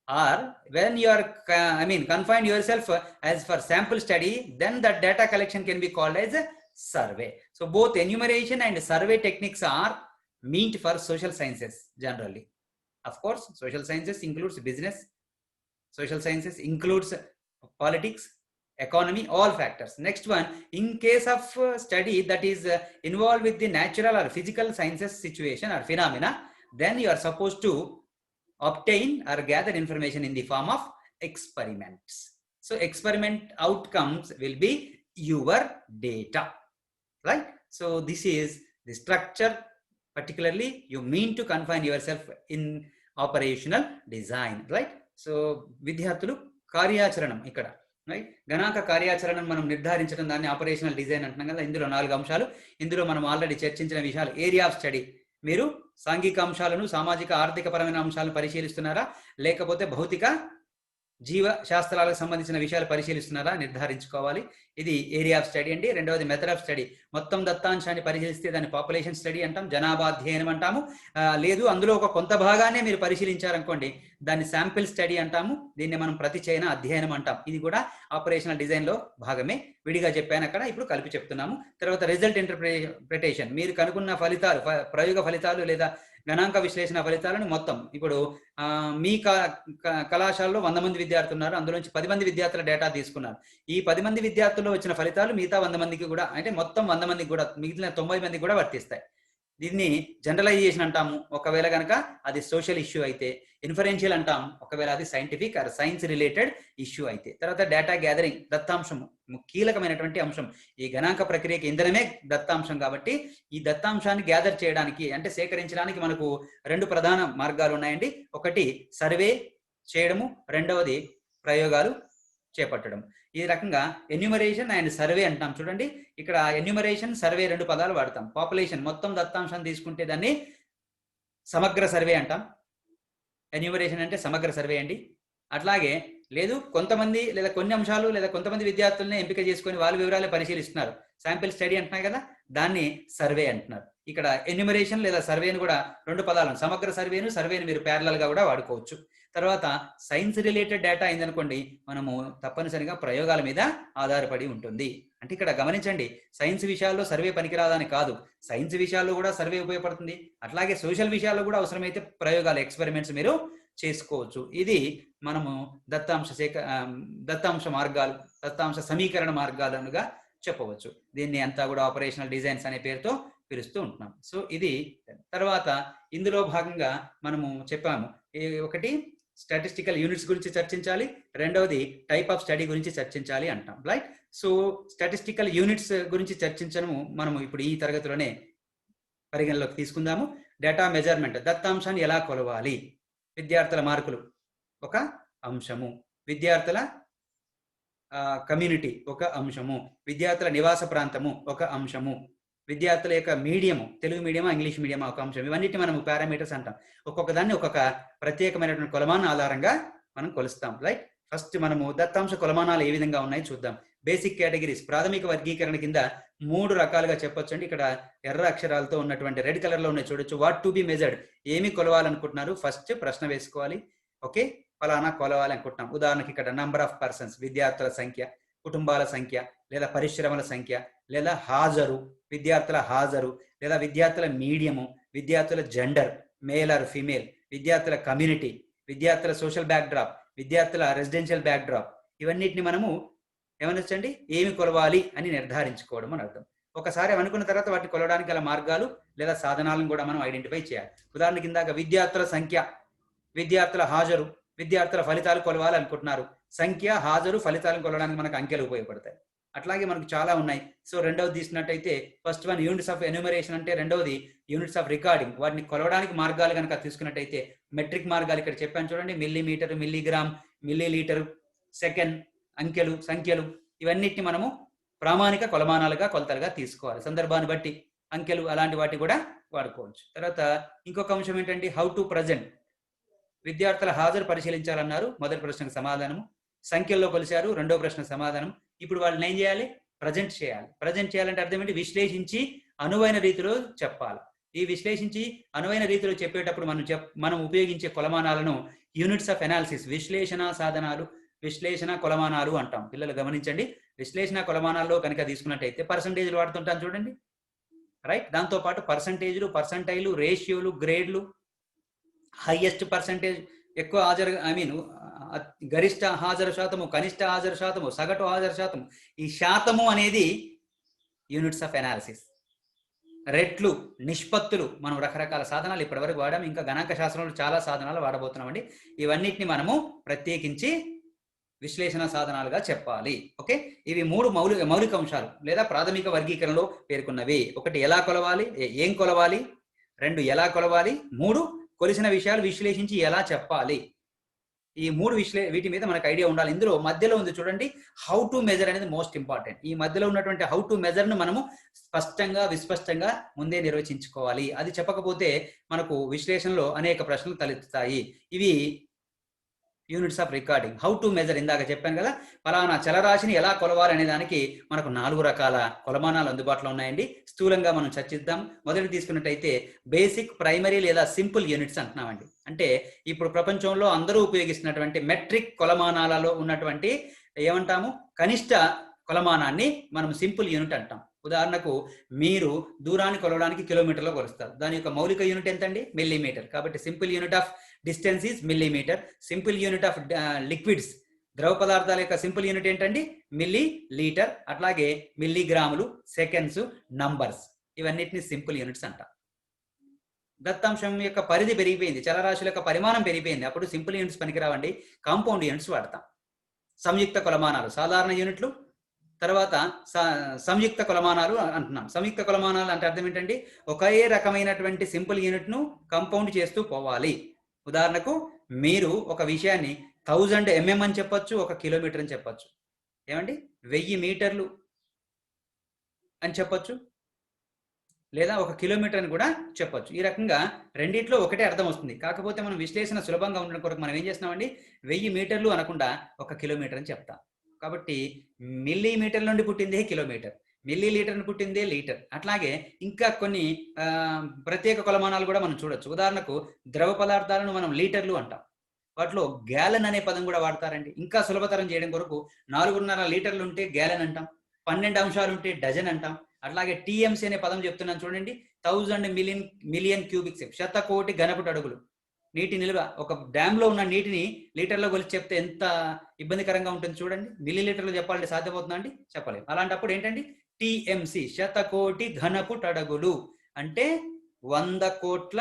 or when you are confined yourself as for sample study, then that data collection can be called as a survey. So both enumeration and survey techniques are meant for social sciences generally. Of course, social sciences includes business, social sciences includes politics, economy, all factors. Next one, in case of study that is involved with the natural or physical sciences situation or phenomena, then you are supposed to obtain or gather information in the form of experiments. So experiment outcomes will be your data, right? So this is the structure. Particularly you mean to confine yourself in operational design, right? So విద్యార్థులు కార్యాచరణం ఇక్కడ, right, గణాంక కార్యాచరణను మనం నిర్ధారించడం, దాన్ని operational design అంటున్నాం కదా. ఇందులో 4 అంశాలు. ఇందులో మనం ఆల్రెడీ చర్చించిన విషయాలు. ఏరియా ఆఫ్ స్టడీ, మీరు సాంఘిక అంశాలను, సామాజిక ఆర్థిక పరమైన అంశాలను పరిశీలిస్తున్నారా, లేకపోతే భౌతిక జీవ శాస్త్రాలకు సంబంధించిన విషయాలు పరిశీలిస్తున్నారా నిర్ధారించుకోవాలి. ఇది ఏరియా ఆఫ్ స్టడీ అండి. రెండవది మెథడ్ ఆఫ్ స్టడీ. మొత్తం దత్తాంశాన్ని పరిశీలిస్తే దాన్ని పాపులేషన్ స్టడీ అంటాం, జనాభా అధ్యయనం అంటాము. లేదు అందులో ఒక కొంత భాగాన్ని మీరు పరిశీలించారనుకోండి, దాన్ని శాంపిల్ స్టడీ అంటాము. దీన్ని మనం ప్రతి చైన అధ్యయనం అంటాం. ఇది కూడా ఆపరేషనల్ డిజైన్ లో భాగమే. విడిగా చెప్పాను అక్కడ, ఇప్పుడు కలిపి చెప్తున్నాము. తర్వాత రిజల్ట్ ఇంటర్ప్రిటేషన్, మీరు కనుగొన్న ఫలితాలు, ప్రయోగ ఫలితాలు లేదా గణాంక విశ్లేషణ ఫలితాలను మొత్తం, ఇప్పుడు మీ కళాశాలలో 100 మంది విద్యార్థులు ఉన్నారు, అందులోంచి 10 మంది విద్యార్థుల డేటా తీసుకున్నారు. ఈ 10 మంది విద్యార్థుల్లో వచ్చిన ఫలితాలు మిగతా 100 మందికి కూడా, అంటే మొత్తం 100 మందికి కూడా, మిగిలిన 90 మందికి కూడా వర్తిస్తాయి. దీన్ని జనరలైజేషన్ అంటాము ఒకవేళ కనుక అది సోషల్ ఇష్యూ అయితే. ఇన్ఫరెన్షియల్ అంటాం ఒకవేళ అది scientific or science related issue అయితే. తర్వాత డేటా గ్యాదరింగ్, దత్తాంశం కీలకమైనటువంటి అంశం. ఈ గణాంక ప్రక్రియకి ఇంధనమే దత్తాంశం. కాబట్టి ఈ దత్తాంశాన్ని గ్యాదర్ చేయడానికి, అంటే సేకరించడానికి మనకు 2 ప్రధాన మార్గాలు ఉన్నాయండి. ఒకటి సర్వే చేయడము, రెండవది ప్రయోగాలు చేపట్టడం. ఈ రకంగా ఎన్యూమరేషన్ అండ్ సర్వే అంటాం. చూడండి ఇక్కడ ఎన్యూమరేషన్, సర్వే 2 పదాలు వాడతాం. పాపులేషన్ మొత్తం దత్తాంశాన్ని తీసుకుంటే దాన్ని సమగ్ర సర్వే అంటాం. ఎన్యూమరేషన్ అంటే సమగ్ర సర్వే అండి. అట్లాగే లేదు కొంతమంది లేదా కొన్ని అంశాలు లేదా కొంతమంది విద్యార్థుల్ని ఎంపిక చేసుకొని వాళ్ళ వివరాలు పరిశీలిస్తున్నారు, శాంపిల్ స్టడీ అంటున్నాయి కదా, దాన్ని సర్వే అంటున్నారు. ఇక్కడ ఎన్యూమరేషన్ లేదా సర్వేను కూడా 2 పదాలను, సమగ్ర సర్వేను, సర్వేను మీరు ప్యారలల్ గా కూడా వాడుకోవచ్చు. తర్వాత సైన్స్ రిలేటెడ్ డేటా అయిందనుకోండి, మనము తప్పనిసరిగా ప్రయోగాల మీద ఆధారపడి ఉంటుంది. అంటే ఇక్కడ గమనించండి, సైన్స్ విషయాల్లో సర్వే పనికిరాదని కాదు, సైన్స్ విషయాల్లో కూడా సర్వే ఉపయోగపడుతుంది. అట్లాగే సోషల్ విషయాల్లో కూడా అవసరమైతే ప్రయోగాలు, ఎక్స్పెరిమెంట్స్ మీరు చేసుకోవచ్చు. ఇది మనము దత్తాంశ మార్గాలు, దత్తాంశ సమీకరణ మార్గాలుగా చెప్పవచ్చు. దీన్ని అంతా కూడా ఆపరేషనల్ డిజైన్స్ అనే పేరుతో పిలుస్తూ ఉంటున్నాం. సో ఇది తర్వాత ఇందులో భాగంగా మనము చెప్పాము, ఒకటి స్టాటిస్టికల్ యూనిట్స్ గురించి చర్చించాలి, రెండవది టైప్ ఆఫ్ స్టడీ గురించి చర్చించాలి అంటాం, రైట్. సో స్టాటిస్టికల్ యూనిట్స్ గురించి చర్చించడము మనము ఇప్పుడు ఈ తరగతిలోనే పరిగణలోకి తీసుకుందాము. డేటా మెజర్మెంట్, దత్తాంశాన్ని ఎలా కొలవాలి. విద్యార్థుల మార్కులు ఒక అంశము, విద్యార్థుల కమ్యూనిటీ ఒక అంశము, విద్యార్థుల నివాస ప్రాంతము ఒక అంశము, విద్యార్థుల యొక్క మీడియము, తెలుగు మీడియమా ఇంగ్లీష్ మీడియమా ఒక అంశం. ఇవన్నిటి మనం పారామీటర్స్ అంటాం. ఒక్కొక్క దాన్ని ఒక్కొక్క ప్రత్యేకమైనటువంటి కొలమాన ఆధారంగా మనం కొలుస్తాం, రైట్. ఫస్ట్ మనము దత్తాంశ కొలమానాలు ఏ విధంగా ఉన్నాయి చూద్దాం. బేసిక్ కేటగిరీస్, ప్రాథమిక వర్గీకరణ కింద 3 రకాలుగా చెప్పొచ్చు అండి. ఇక్కడ ఎర్ర అక్షరాలతో ఉన్నటువంటి రెడ్ కలర్ లో ఉన్నాయి చూడొచ్చు. వాట్ టు బి మెజర్డ్, ఏమి కొలవాలనుకుంటున్నారు, ఫస్ట్ ప్రశ్న వేసుకోవాలి. ఓకే, ఫలానా కొలవాలి అనుకుంటున్నాం. ఉదాహరణకి ఇక్కడ నంబర్ ఆఫ్ పర్సన్స్, విద్యార్థుల సంఖ్య, కుటుంబాల సంఖ్య, లేదా పరిశ్రమల సంఖ్య, లేదా హాజరు, విద్యార్థుల హాజరు, లేదా విద్యార్థుల మీడియము, విద్యార్థుల జెండర్, మేల్ ఆర్ ఫీమేల్, విద్యార్థుల కమ్యూనిటీ, విద్యార్థుల సోషల్ బ్యాక్ డ్రాప్, విద్యార్థుల రెసిడెన్షియల్ బ్యాక్ డ్రాప్. ఇవన్నిటిని మనము ఏమనొచ్చండి, ఏమి కొలవాలి అని నిర్ధారించుకోవడం అని అర్థం. ఒకసారి అనుకున్న తర్వాత వాటిని కొలవడానికి గల మార్గాలు లేదా సాధనాలను కూడా మనం ఐడెంటిఫై చేయాలి. ఉదాహరణ కింద విద్యార్థుల సంఖ్య, విద్యార్థుల హాజరు, విద్యార్థుల ఫలితాలు కొలవాలి అనుకుంటున్నారు. సంఖ్య, హాజరు, ఫలితాలను కొలవడానికి మనకు అంకెలు ఉపయోగపడతాయి. అట్లాగే మనకు చాలా ఉన్నాయి. సో రెండవది తీసుకున్నట్టయితే first one units of enumeration, అంటే రెండవది యూనిట్స్ ఆఫ్ రికార్డింగ్. వాటిని కొలవడానికి మార్గాలు కనుక తీసుకున్నట్టయితే మెట్రిక్ మార్గాలు ఇక్కడ చెప్పాను చూడండి. మిల్లీమీటర్, మిల్లీగ్రామ్, మిల్లీలీటర్, సెకండ్, అంకెలు, సంఖ్యలు, ఇవన్నిటిని మనము ప్రామాణిక కొలమానాలుగా, కొలతలుగా తీసుకోవాలి. సందర్భాన్ని బట్టి అంకెలు అలాంటి వాటి కూడా వాడుకోవచ్చు. తర్వాత ఇంకొక అంశం ఏంటంటే హౌ టు ప్రజెంట్. విద్యార్థుల హాజరు పరిశీలించాలన్నారు, మొదటి ప్రశ్నకు సమాధానము. సంఖ్యల్లో కొలిచారు, రెండో ప్రశ్నకు సమాధానం. ఇప్పుడు వాళ్ళని ఏం చేయాలి, ప్రజెంట్ చేయాలి. ప్రజెంట్ చేయాలంటే అర్థం ఏంటి, విశ్లేషించి అనువైన రీతిలో చెప్పాలి. ఈ విశ్లేషించి అనువైన రీతిలో చెప్పేటప్పుడు మనం ఉపయోగించే కొలమానాలను యూనిట్స్ ఆఫ్ అనాలిసిస్, విశ్లేషణ సాధనాలు, విశ్లేషణ కొలమానాలు అంటాం. పిల్లలు గమనించండి, విశ్లేషణ కొలమానాల్లో కనుక తీసుకున్నట్టయితే పర్సంటేజ్లు వాడుతుంటాం చూడండి, రైట్. దాంతోపాటు పర్సంటేజ్లు, పర్సంటైలు, రేషియోలు, గ్రేడ్లు, హైయెస్ట్ పర్సంటేజ్, ఎక్కువ హాజరు, గరిష్ట హాజరు శాతము, కనిష్ట హాజరు శాతము, సగటు హాజరు శాతము. ఈ శాతము అనేది యూనిట్స్ ఆఫ్ అనాలిసిస్. రెట్లు, నిష్పత్తులు, మనం రకరకాల సాధనాలు ఇప్పటివరకు వాడాం. ఇంకా గణాంక శాస్త్రంలో చాలా సాధనాలు వాడబోతున్నామండి. ఇవన్నిటిని మనము ప్రత్యేకించి విశ్లేషణ సాధనాలుగా చెప్పాలి. ఓకే, ఇవి 3 మౌలిక అంశాలు లేదా ప్రాథమిక వర్గీకరణలో పేర్కొన్నవి. 1 ఎలా కొలవాలి, ఏం కొలవాలి. 2 ఎలా కొలవాలి. 3 కొలిసిన విషయాలు విశ్లేషించి ఎలా చెప్పాలి. ఈ 3 వీటి మీద మనకు ఐడియా ఉండాలి. ఇందులో మధ్యలో ఉంది చూడండి, హౌ టు మెజర్ అనేది మోస్ట్ ఇంపార్టెంట్. ఈ మధ్యలో ఉన్నటువంటి హౌ టు మెజర్ ను మనము స్పష్టంగా విస్పష్టంగా ముందే నిర్వచించుకోవాలి. అది చెప్పకపోతే మనకు విశ్లేషణలో అనేక ప్రశ్నలు తలెత్తుతాయి. ఇవి units of recording. How to measure, ఇందాక చెప్పాను కదా, ఫలానా చలరాశిని ఎలా కొలవాలి అనే దానికి మనకు 4 రకాల కొలమానాలు అందుబాటులో ఉన్నాయండి. స్థూలంగా మనం చర్చిద్దాం. మొదటి తీసుకున్నట్టయితే బేసిక్, ప్రైమరీ లేదా సింపుల్ యూనిట్స్ అంటున్నామండి. అంటే ఇప్పుడు ప్రపంచంలో అందరూ ఉపయోగిస్తున్నటువంటి మెట్రిక్ కొలమానాలలో ఉన్నటువంటి ఏమంటాము, కనిష్ట కొలమానాన్ని మనం సింపుల్ యూనిట్ అంటాం. ఉదాహరణకు మీరు దూరాన్ని కొలవడానికి కిలోమీటర్లో కొలుస్తారు. దాని యొక్క మౌలిక యూనిట్ ఎంతండి, మిల్లీమీటర్. కాబట్టి simple unit of distance is millimetre. Simple unit of liquids, ద్రవ పదార్థాల యొక్క సింపుల్ యూనిట్ ఏంటండి, మిల్లీ లీటర్. అట్లాగే మిల్లీగ్రాములు, సెకండ్స్, నంబర్స్, ఇవన్నిటిని సింపుల్ యూనిట్స్ అంటాం. దత్తాంశం యొక్క పరిధి పెరిగిపోయింది, చలరాశుల యొక్క పరిమాణం పెరిగిపోయింది, అప్పుడు సింపుల్ యూనిట్స్ పనికిరావండి, కాంపౌండ్ యూనిట్స్ వాడతాం. సంయుక్త కొలమానాలు, సాధారణ యూనిట్లు, తర్వాత సంయుక్త కొలమానాలు అంటున్నాం. సంయుక్త కొలమానాలు అంటే అర్థం ఏంటండి, ఒకే రకమైనటువంటి సింపుల్ యూనిట్ ను కంపౌండ్ చేస్తూ పోవాలి. ఉదాహరణకు మీరు ఒక విషయాన్ని 1000 mm అని చెప్పొచ్చు, 1 కిలోమీటర్ అని చెప్పొచ్చు. ఏమండి, 1000 మీటర్లు అని చెప్పొచ్చు, లేదా 1 కిలోమీటర్ అని కూడా చెప్పొచ్చు. ఈ రకంగా రెండిట్లో ఒకటే అర్థం వస్తుంది. కాకపోతే మనం విశ్లేషణ సులభంగా ఉండడం కొరకు మనం ఏం చేస్తున్నామండి, 1000 మీటర్లు అనకుండా 1 కిలోమీటర్ అని చెప్తాం. కాబట్టి మిల్లీమీటర్ నుండి పుట్టిందే కిలోమీటర్, మిల్లీ లీటర్ పుట్టిందే లీటర్. అట్లాగే ఇంకా కొన్ని ప్రత్యేక కొలమానాలు కూడా మనం చూడొచ్చు. ఉదాహరణకు ద్రవ పదార్థాలను మనం లీటర్లు అంటాం, వాటిలో గ్యాలన్ అనే పదం కూడా వాడతారండి. ఇంకా సులభతరం చేయడం కొరకు 4.5 లీటర్లు ఉంటే గ్యాలన్ అంటాం, 12 అంశాలు ఉంటే డజన్ అంటాం. అట్లాగే టీఎంసీ అనే పదం చెప్తున్నాను చూడండి, 1000 మిలియన్ క్యూబిక్ సెప్, 100,000,000 ఘనపుట అడుగులు నీటి నిల్వ. ఒక డ్యామ్ లో ఉన్న నీటిని లీటర్లో కొలిచి చెప్తే ఎంత ఇబ్బందికరంగా ఉంటుంది చూడండి. మిల్లీ లీటర్లు చెప్పాలంటే సాధ్యమవుతుందా అండి, చెప్పలేము. అలాంటప్పుడు ఏంటండి, టీఎంసీ, 100,000,000 ఘనపుట అడుగులు అంటే 100 కోట్ల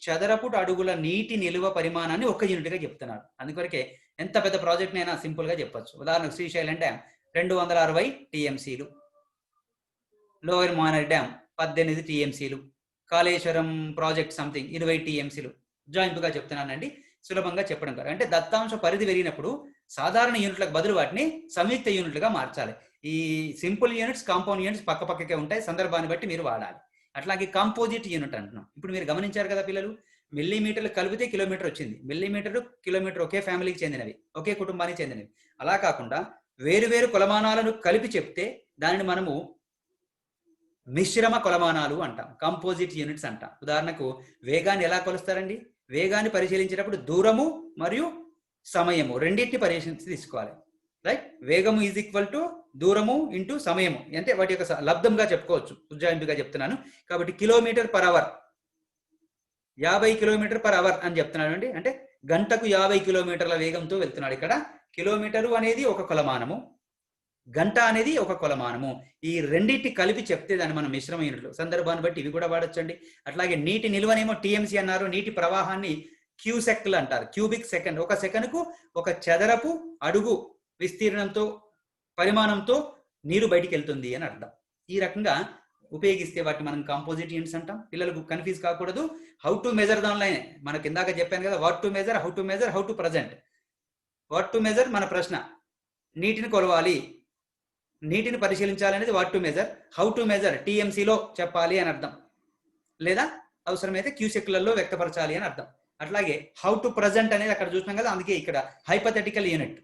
చదరపు అడుగుల నీటి నిల్వ పరిమాణాన్ని 1 యూనిట్ గా చెప్తున్నారు. అందుకొరకే ఎంత పెద్ద ప్రాజెక్ట్ అయినా సింపుల్ గా చెప్పొచ్చు. ఉదాహరణకు శ్రీశైలం డ్యామ్ 260 టీఎంసీలు, లోయర్ మానర్ డ్యామ్ 18 టీఎంసీలు, కాళేశ్వరం ప్రాజెక్ట్ సంథింగ్ 20 టీఎంసీలు. జాయింపుగా చెప్తున్నానండి, సులభంగా చెప్పడం కదా. అంటే దత్తాంశ పరిధి పెరిగినప్పుడు సాధారణ యూనిట్లకు బదులు వాటిని సంయుక్త యూనిట్లుగా మార్చాలి. ఈ సింపుల్ యూనిట్స్, కాంపౌండ్ యూనిట్స్ పక్కపక్కకే ఉంటాయి, సందర్భాన్ని బట్టి మీరు వాడాలి. అట్లాగే కాంపోజిట్ యూనిట్ అంటున్నాం. ఇప్పుడు మీరు గమనించారు కదా పిల్లలు, మిల్లీమీటర్లు కలిపితే కిలోమీటర్ వచ్చింది. మిల్లీమీటర్, కిలోమీటర్ ఒకే ఫ్యామిలీకి చెందినవి, ఒకే కుటుంబానికి చెందినవి. అలా కాకుండా వేరు కొలమానాలను కలిపి చెప్తే దానిని మనము మిశ్రమ కొలమానాలు అంటాం, కంపోజిట్ యూనిట్స్ అంటాం. ఉదాహరణకు వేగాన్ని ఎలా కొలుస్తారండి, వేగాన్ని పరిశీలించేటప్పుడు దూరము మరియు సమయము రెండింటిని పరిశీలించి తీసుకోవాలి, రైట్. వేగము ఈజ్ ఈక్వల్ టు దూరము ఇంటూ సమయము, అంటే వాటి యొక్క లబ్ధంగా చెప్పుకోవచ్చు, ఉజ్జాయింపుగా చెప్తున్నాను. కాబట్టి kilometre per hour, 50 kilometre per hour అని చెప్తున్నాడు అండి. అంటే గంటకు 50 కిలోమీటర్ల వేగంతో వెళ్తున్నాడు. ఇక్కడ కిలోమీటరు అనేది ఒక కొలమానము, గంట అనేది ఒక కొలమానము. ఈ రెండింటి కలిపి చెప్తే దాన్ని మనం మిశ్రమ యూనిట్లు, సందర్భాన్ని బట్టి ఇవి కూడా వాడొచ్చండి. అట్లాగే నీటి నిల్వనేమో టీఎంసీ అన్నారు, నీటి ప్రవాహాన్ని క్యూసెక్లు అంటారు, క్యూబిక్ సెకండ్. 1 సెకనుకు 1 చదరపు అడుగు విస్తీర్ణంతో, పరిమాణంతో నీరు బయటికి వెళ్తుంది అని అర్థం. ఈ రకంగా ఉపయోగిస్తే వాటిని మనం కాంపోజిట్ యూనిట్స్ అంటాం. పిల్లలకు కన్ఫ్యూజ్ కాకూడదు. హౌ టు మెజర్ దానిలోనే మనకి ఇందాక చెప్పాను కదా, what to measure, how to measure, how to present. What to measure మన ప్రశ్న, నీటిని కొలవాలి, నీటిని పరిశీలించాలి అనేది what to measure. How to measure టీఎంసీలో చెప్పాలి అని అర్థం, లేదా అవసరమైతే క్యూసెక్లలో వ్యక్తపరచాలి అని అర్థం. అట్లాగే హౌ టు ప్రజెంట్ అనేది అక్కడ చూసినాం కదా, అందుకే ఇక్కడ హైపోథెటికల్ యూనిట్.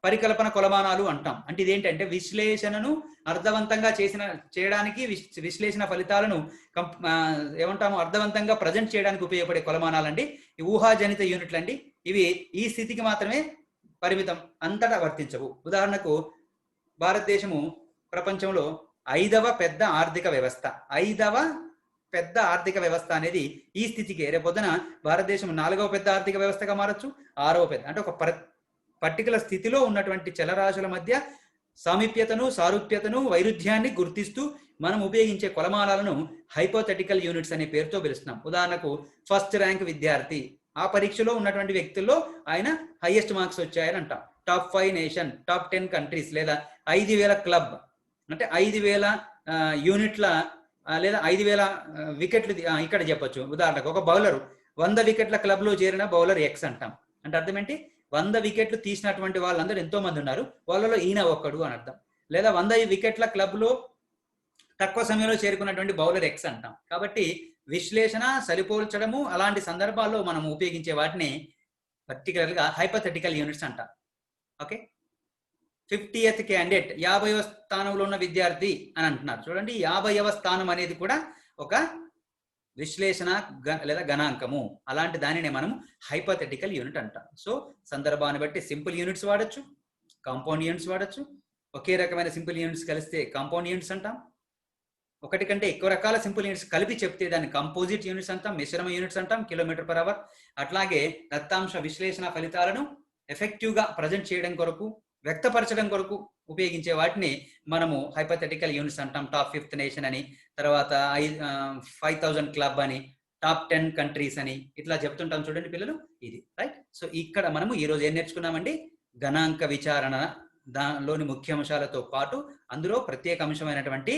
పరికల్పన కొలమానాలు అంటాం. అంటే ఇదేంటంటే విశ్లేషణను అర్థవంతంగా చేయడానికి విశ్లేషణ ఫలితాలను ఏమంటాము అర్థవంతంగా ప్రజెంట్ చేయడానికి ఉపయోగపడే కొలమానాలండి. ఈ ఊహాజనిత యూనిట్లు అండి. ఇవి ఈ స్థితికి మాత్రమే పరిమితం, అంతటా వర్తించవు. ఉదాహరణకు భారతదేశము ప్రపంచంలో 5వ పెద్ద ఆర్థిక వ్యవస్థ. 5వ పెద్ద ఆర్థిక వ్యవస్థ అనేది ఈ స్థితికి, రేపొద్దున భారతదేశం 4వ పెద్ద ఆర్థిక వ్యవస్థగా మారచ్చు, 6వ పెద్ద, అంటే ఒక పర్టికులర్ స్థితిలో ఉన్నటువంటి చలరాశుల మధ్య సామీప్యతను, సారూప్యతను, వైరుధ్యాన్ని గుర్తిస్తూ మనం ఉపయోగించే కొలమానాలను హైపోథెటికల్ యూనిట్స్ అనే పేరుతో పిలుస్తున్నాం. ఉదాహరణకు ఫస్ట్ ర్యాంక్ విద్యార్థి, ఆ పరీక్షలో ఉన్నటువంటి వ్యక్తుల్లో ఆయన హైయెస్ట్ మార్క్స్ వచ్చాయని అంటాం. టాప్ 5 నేషన్, టాప్ 10 కంట్రీస్, లేదా 5,000 క్లబ్, అంటే 5,000 యూనిట్ల లేదా 5,000 వికెట్లు ఇక్కడ చెప్పొచ్చు. ఉదాహరణకు ఒక బౌలర్ 100 వికెట్ల క్లబ్లో చేరిన బౌలర్ ఎక్స్ అంటాం. అంటే అర్థం ఏంటి? 100 వికెట్లు తీసినటువంటి వాళ్ళందరూ ఎంతో మంది ఉన్నారు, వాళ్ళలో ఈయన ఒక్కడు అని అర్థం. లేదా 100 వికెట్ల క్లబ్లో తక్కువ సమయంలో చేరుకున్నటువంటి బౌలర్ ఎక్స్ అంటాం. కాబట్టి విశ్లేషణ, సరిపోల్చడము అలాంటి సందర్భాల్లో మనం ఉపయోగించే వాటిని పర్టికులర్గా హైపోథెటికల్ యూనిట్స్ అంటాం. ఓకే, 50th క్యాండిడేట్, 50వ స్థానంలో ఉన్న విద్యార్థి అని అంటున్నారు. చూడండి, 50వ స్థానం అనేది కూడా ఒక విశ్లేషణ లేదా గణాంకము. అలాంటి దానినే మనం హైపోథెటికల్ యూనిట్ అంటాం. సో సందర్భాన్ని బట్టి సింపుల్ యూనిట్స్ వాడచ్చు, కాంపౌండ్ యూనిట్స్ వాడచ్చు. ఒకే రకమైన సింపుల్ యూనిట్స్ కలిస్తే కాంపౌండ్ యూనిట్స్ అంటాం. ఒకటి కంటే ఎక్కువ రకాల సింపుల్ యూనిట్స్ కలిపి చెప్తే దాన్ని కంపోజిట్ యూనిట్స్ అంటాం, మిశ్రమ యూనిట్స్ అంటాం, km/h. అట్లాగే దత్తాంశ విశ్లేషణ ఫలితాలను ఎఫెక్టివ్గా ప్రజెంట్ చేయడం కొరకు, వ్యక్తపరచడం కొరకు ఉపయోగించే వాటిని మనము హైపోథెటికల్ యూనిట్స్ అంటాం. టాప్ 5th నేషన్ అని, తర్వాత 5,000 క్లబ్ అని, టాప్ 10 కంట్రీస్ అని ఇట్లా చెప్తుంటాం. చూడండి పిల్లలు, ఇది రైట్. సో ఇక్కడ మనము ఈరోజు ఏం నేర్చుకున్నామండి? గణాంక విచారణ దానిలోని ముఖ్య అంశాలతో పాటు అందులో ప్రత్యేక అంశమైనటువంటి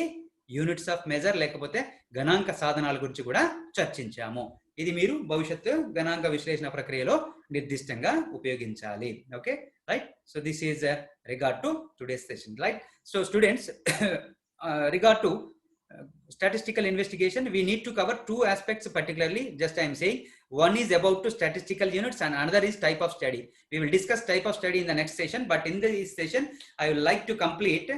యూనిట్స్ ఆఫ్ మెజర్ లేకపోతే గణాంక సాధనాల గురించి కూడా చర్చించాము. ఇది మీరు భవిష్యత్తు గణాంక విశ్లేషణ ప్రక్రియలో నిర్దిష్టంగా ఉపయోగించాలి. Okay, right. So this is regard to today's session, right. So students, regard to statistical investigation, we need to cover 2 aspects particularly. Just I am saying, one is about to statistical units and another is type of study. We will discuss type of study in the next session, but in this session I would like to complete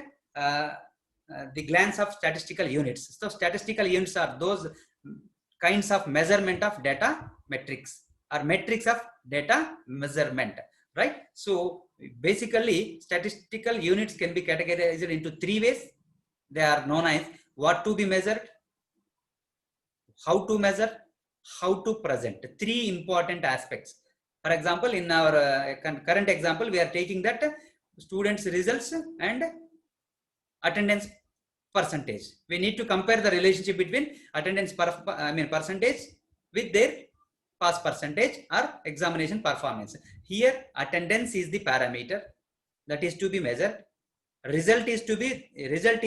the glance of statistical units. So statistical units are those kinds of measurement of data metrics or metrics of data measurement, right? So basically statistical units can be categorized into 3 ways. They are known as what to be measured, how to measure, how to present. 3 important aspects. For example, in our current example, we are taking that students' results and attendance percentage. We need to compare the relationship between attendance percentage with their pass percentage or examination performance. Here attendance is the parameter that is to be measured. Result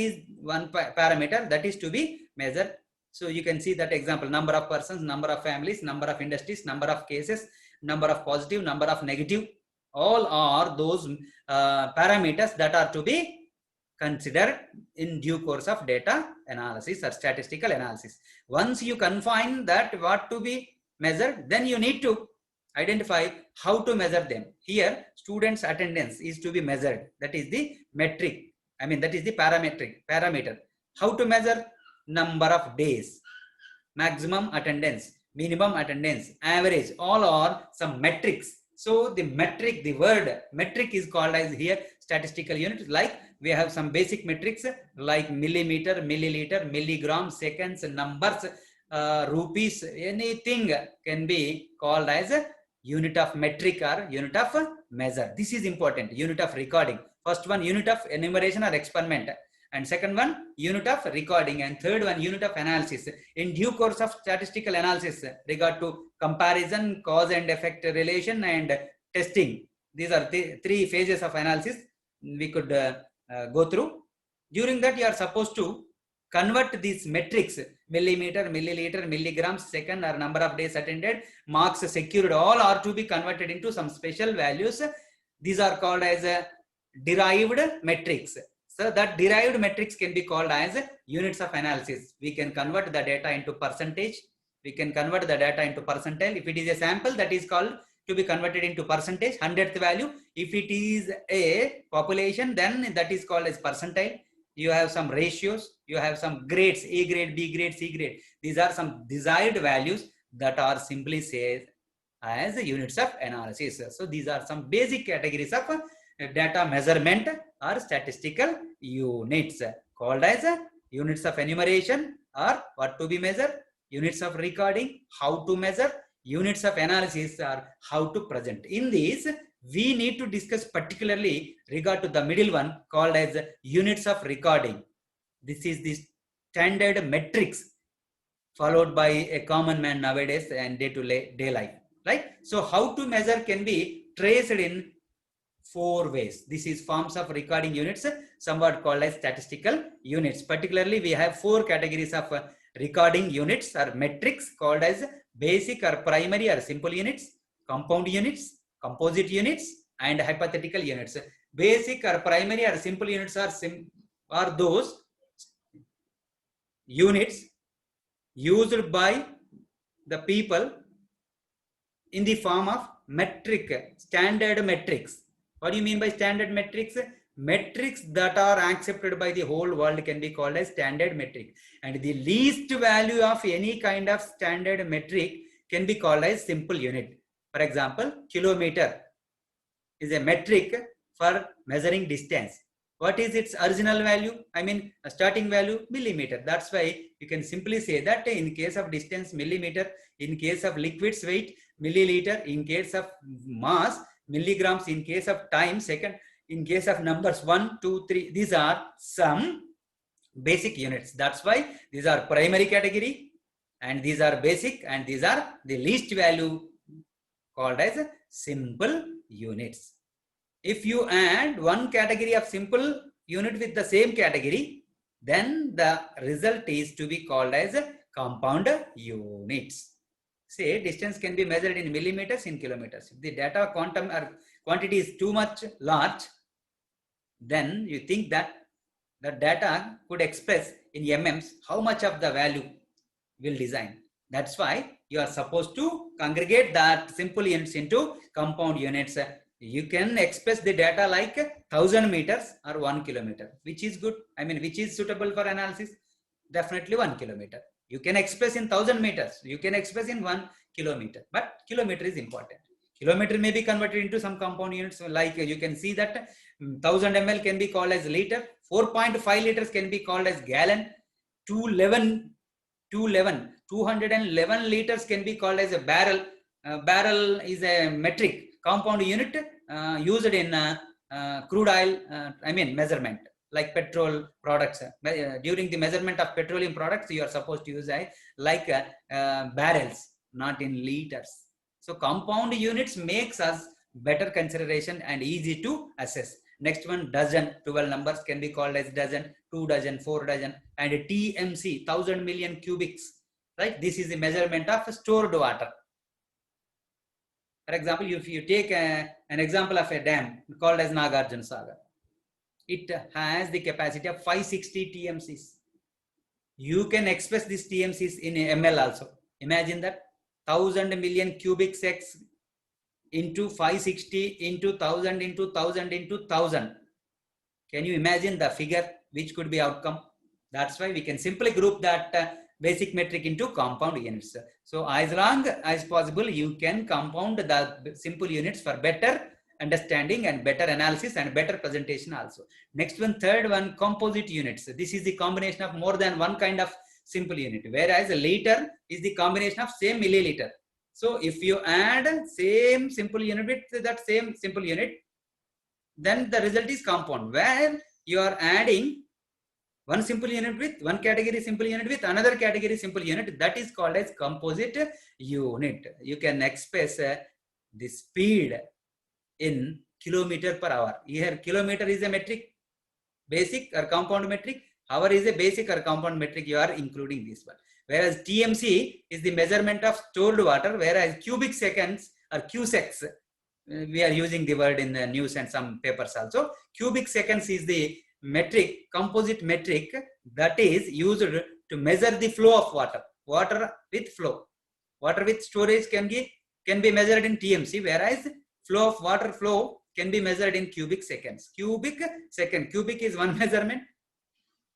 is one parameter that is to be measured. So you can see that example: number of persons, number of families, number of industries, number of cases, number of positive, number of negative. All are those parameters that are to be considered in due course of data analysis or statistical analysis. Once you confine that what to be measured, then you need to identify how to measure them. Here students' attendance is to be measured. That is the metric. That is the parameter. How to measure? Number of days, maximum attendance, minimum attendance, average, all are some metrics. So the metric, the word metric is called as here statistical unit. Like we have some basic metrics like millimeter, milliliter, milligram, seconds, numbers, rupees, anything can be called as a unit of metric or unit of measure. This is important. Unit of recording. First one, unit of enumeration or experiment, and second one, unit of recording, and third one, unit of analysis. In due course of statistical analysis, regard to comparison, cause and effect relation, and testing. These are 3 phases of analysis we could go through. During that, you are supposed to convert these metrics, millimeter, milliliter, milligrams, second, or number of days attended, marks secured, all are to be converted into some special values. These are called as derived metrics. So that derived metrics can be called as units of analysis. We can convert the data into percentage. We can convert the data into percentile. If it is a sample, that is called to be converted into percentage, 100th value. If it is a population, then that is called as percentile. You have some ratios, you have some grades, A grade, B grade, C grade. These are some desired values that are simply said as units of analysis. So these are some basic categories of data measurement or statistical units, called as units of enumeration or what to be measured, units of recording, how to measure, units of analysis or how to present. In these, we need to discuss particularly regard to the middle one called as units of recording. This is the standard metrics followed by a common man nowadays and day-to-day life, right? So how to measure can be traced in 4 ways. This is forms of recording units, somewhat called as statistical units. Particularly, we have 4 categories of recording units or metrics called as basic or primary or simple units, compound units, composite units, and hypothetical units. Basic or primary or simple units are those units used by the people in the form of metric, standard metrics. What do you mean by standard metrics? Metrics that are accepted by the whole world can be called as standard metric. And the least value of any kind of standard metric can be called as simple unit. For example, kilometer is a metric for measuring distance. What is its original value? I mean, a starting value, millimeter. That's why you can simply say that in case of distance, millimeter, in case of liquids weight, milliliter, in case of mass, milligrams, in case of time, second, in case of numbers 1, 2, 3, these are some basic units. That's why these are primary category and these are basic and these are the least value called as simple units. If you add one category of simple unit with the same category, then the result is to be called as compound units. Say distance can be measured in millimeters, in kilometers. If the data quantum or quantity is too much large, then you think that the data could express in MMs how much of the value will design. That's why you are supposed to congregate that simple units into compound units. You can express the data like 1000 meters or 1 kilometer, which is good. I mean, which is suitable for analysis? Definitely 1 kilometer. You can express in 1000 meters. You can express in 1 kilometer, but kilometer is important. Kilometer may be converted into some compound units. Like you can see that 1000 ml can be called as liter, 4.5 liters can be called as gallon, 211 211 liters can be called as a barrel. Barrel is a metric compound unit used in crude oil, measurement, like petrol products. During the measurement of petroleum products, you are supposed to use barrels, not in liters. So compound units makes us better consideration and easy to assess. Next one, dozen, 12 numbers can be called as dozen, 2 dozen, 4 dozen, and a TMC, 1000 million cubics, right? This is the measurement of stored water. For example, if you take an example of a dam called as Nagarjuna Sagar, it has the capacity of 560 TMCs. You can express these TMCs in ml also. Imagine that 1000 million cubic seconds into 560 into 1000 into 1000 into 1000. Can you imagine the figure which could be outcome? That's why we can simply group that basic metric into compound units. So as long as possible, you can compound the simple units for better understanding and better analysis and better presentation also. Next one, third one, composite units. This is the combination of more than one kind of simple unit, whereas a liter is the combination of same milliliter. So if you add same simple unit with that same simple unit, then the result is compound, where you are adding one simple unit with one category simple unit with another category simple unit. That is called as composite unit. You can express the speed in kilometer per hour. Here kilometer is a metric, basic or compound metric. Hour is a basic or compound metric. You are including this one. Whereas TMC is the measurement of stored water, whereas cubic seconds or Q-secs, we are using the word in the news and some papers also. Cubic seconds is the metric, composite metric, that is used to measure the flow of water. Water with flow. Water with storage can be can be measured in TMC, whereas flow of water flow can be measured in cubic seconds. Cubic is one measurement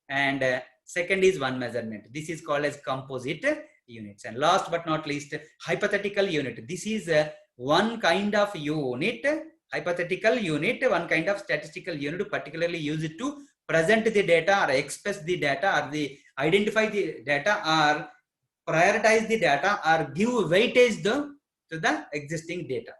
and second is one measurement. This is called as composite units. And last but not least, hypothetical unit. This is one kind of unit, hypothetical unit, one kind of statistical unit particularly used to present the data or express the data or the identify the data or prioritize the data or give weightage to the existing data.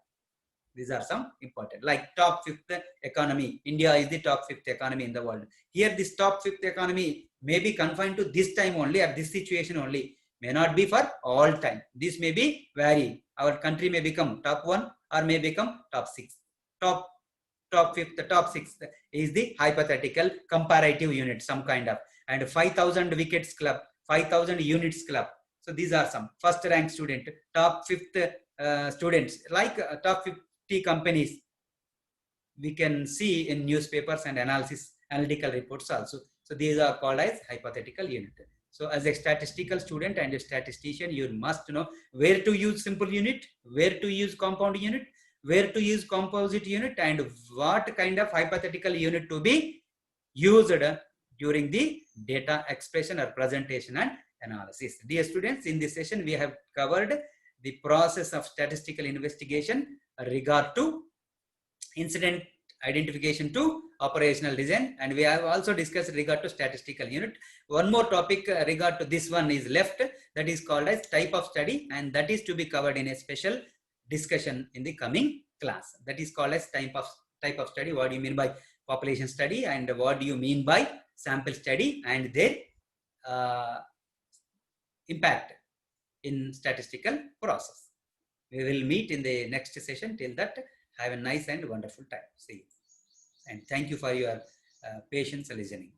These are some important, like top fifth economy. India is the top fifth economy in the world. Here, this top fifth economy may be confined to this time only or this situation only. May not be for all time. This may be vary. Our country may become top 1 or may become top 6. Top fifth, top 6th is the hypothetical comparative unit, some kind of. And 5,000 wickets club, 5,000 units club. So these are some first rank student, top fifth students, like top 50 companies we can see in newspapers and analytical reports also. So these are called as hypothetical unit. So as a statistical student and a statistician, you must know where to use simple unit, where to use compound unit, where to use composite unit, and what kind of hypothetical unit to be used during the data expression or presentation and analysis. Dear students, in this session we have covered the process of statistical investigation regard to incident identification to operational design, and we have also discussed regard to statistical unit. One more topic regard to this one is left, that is called as type of study, and that is to be covered in a special discussion in the coming class. That is called as type of study. What do you mean by population study, and what do you mean by sample study, and their impact in statistical process. We will meet in the next session. Till that, have a nice and wonderful time. See you. And thank you for your patience listening.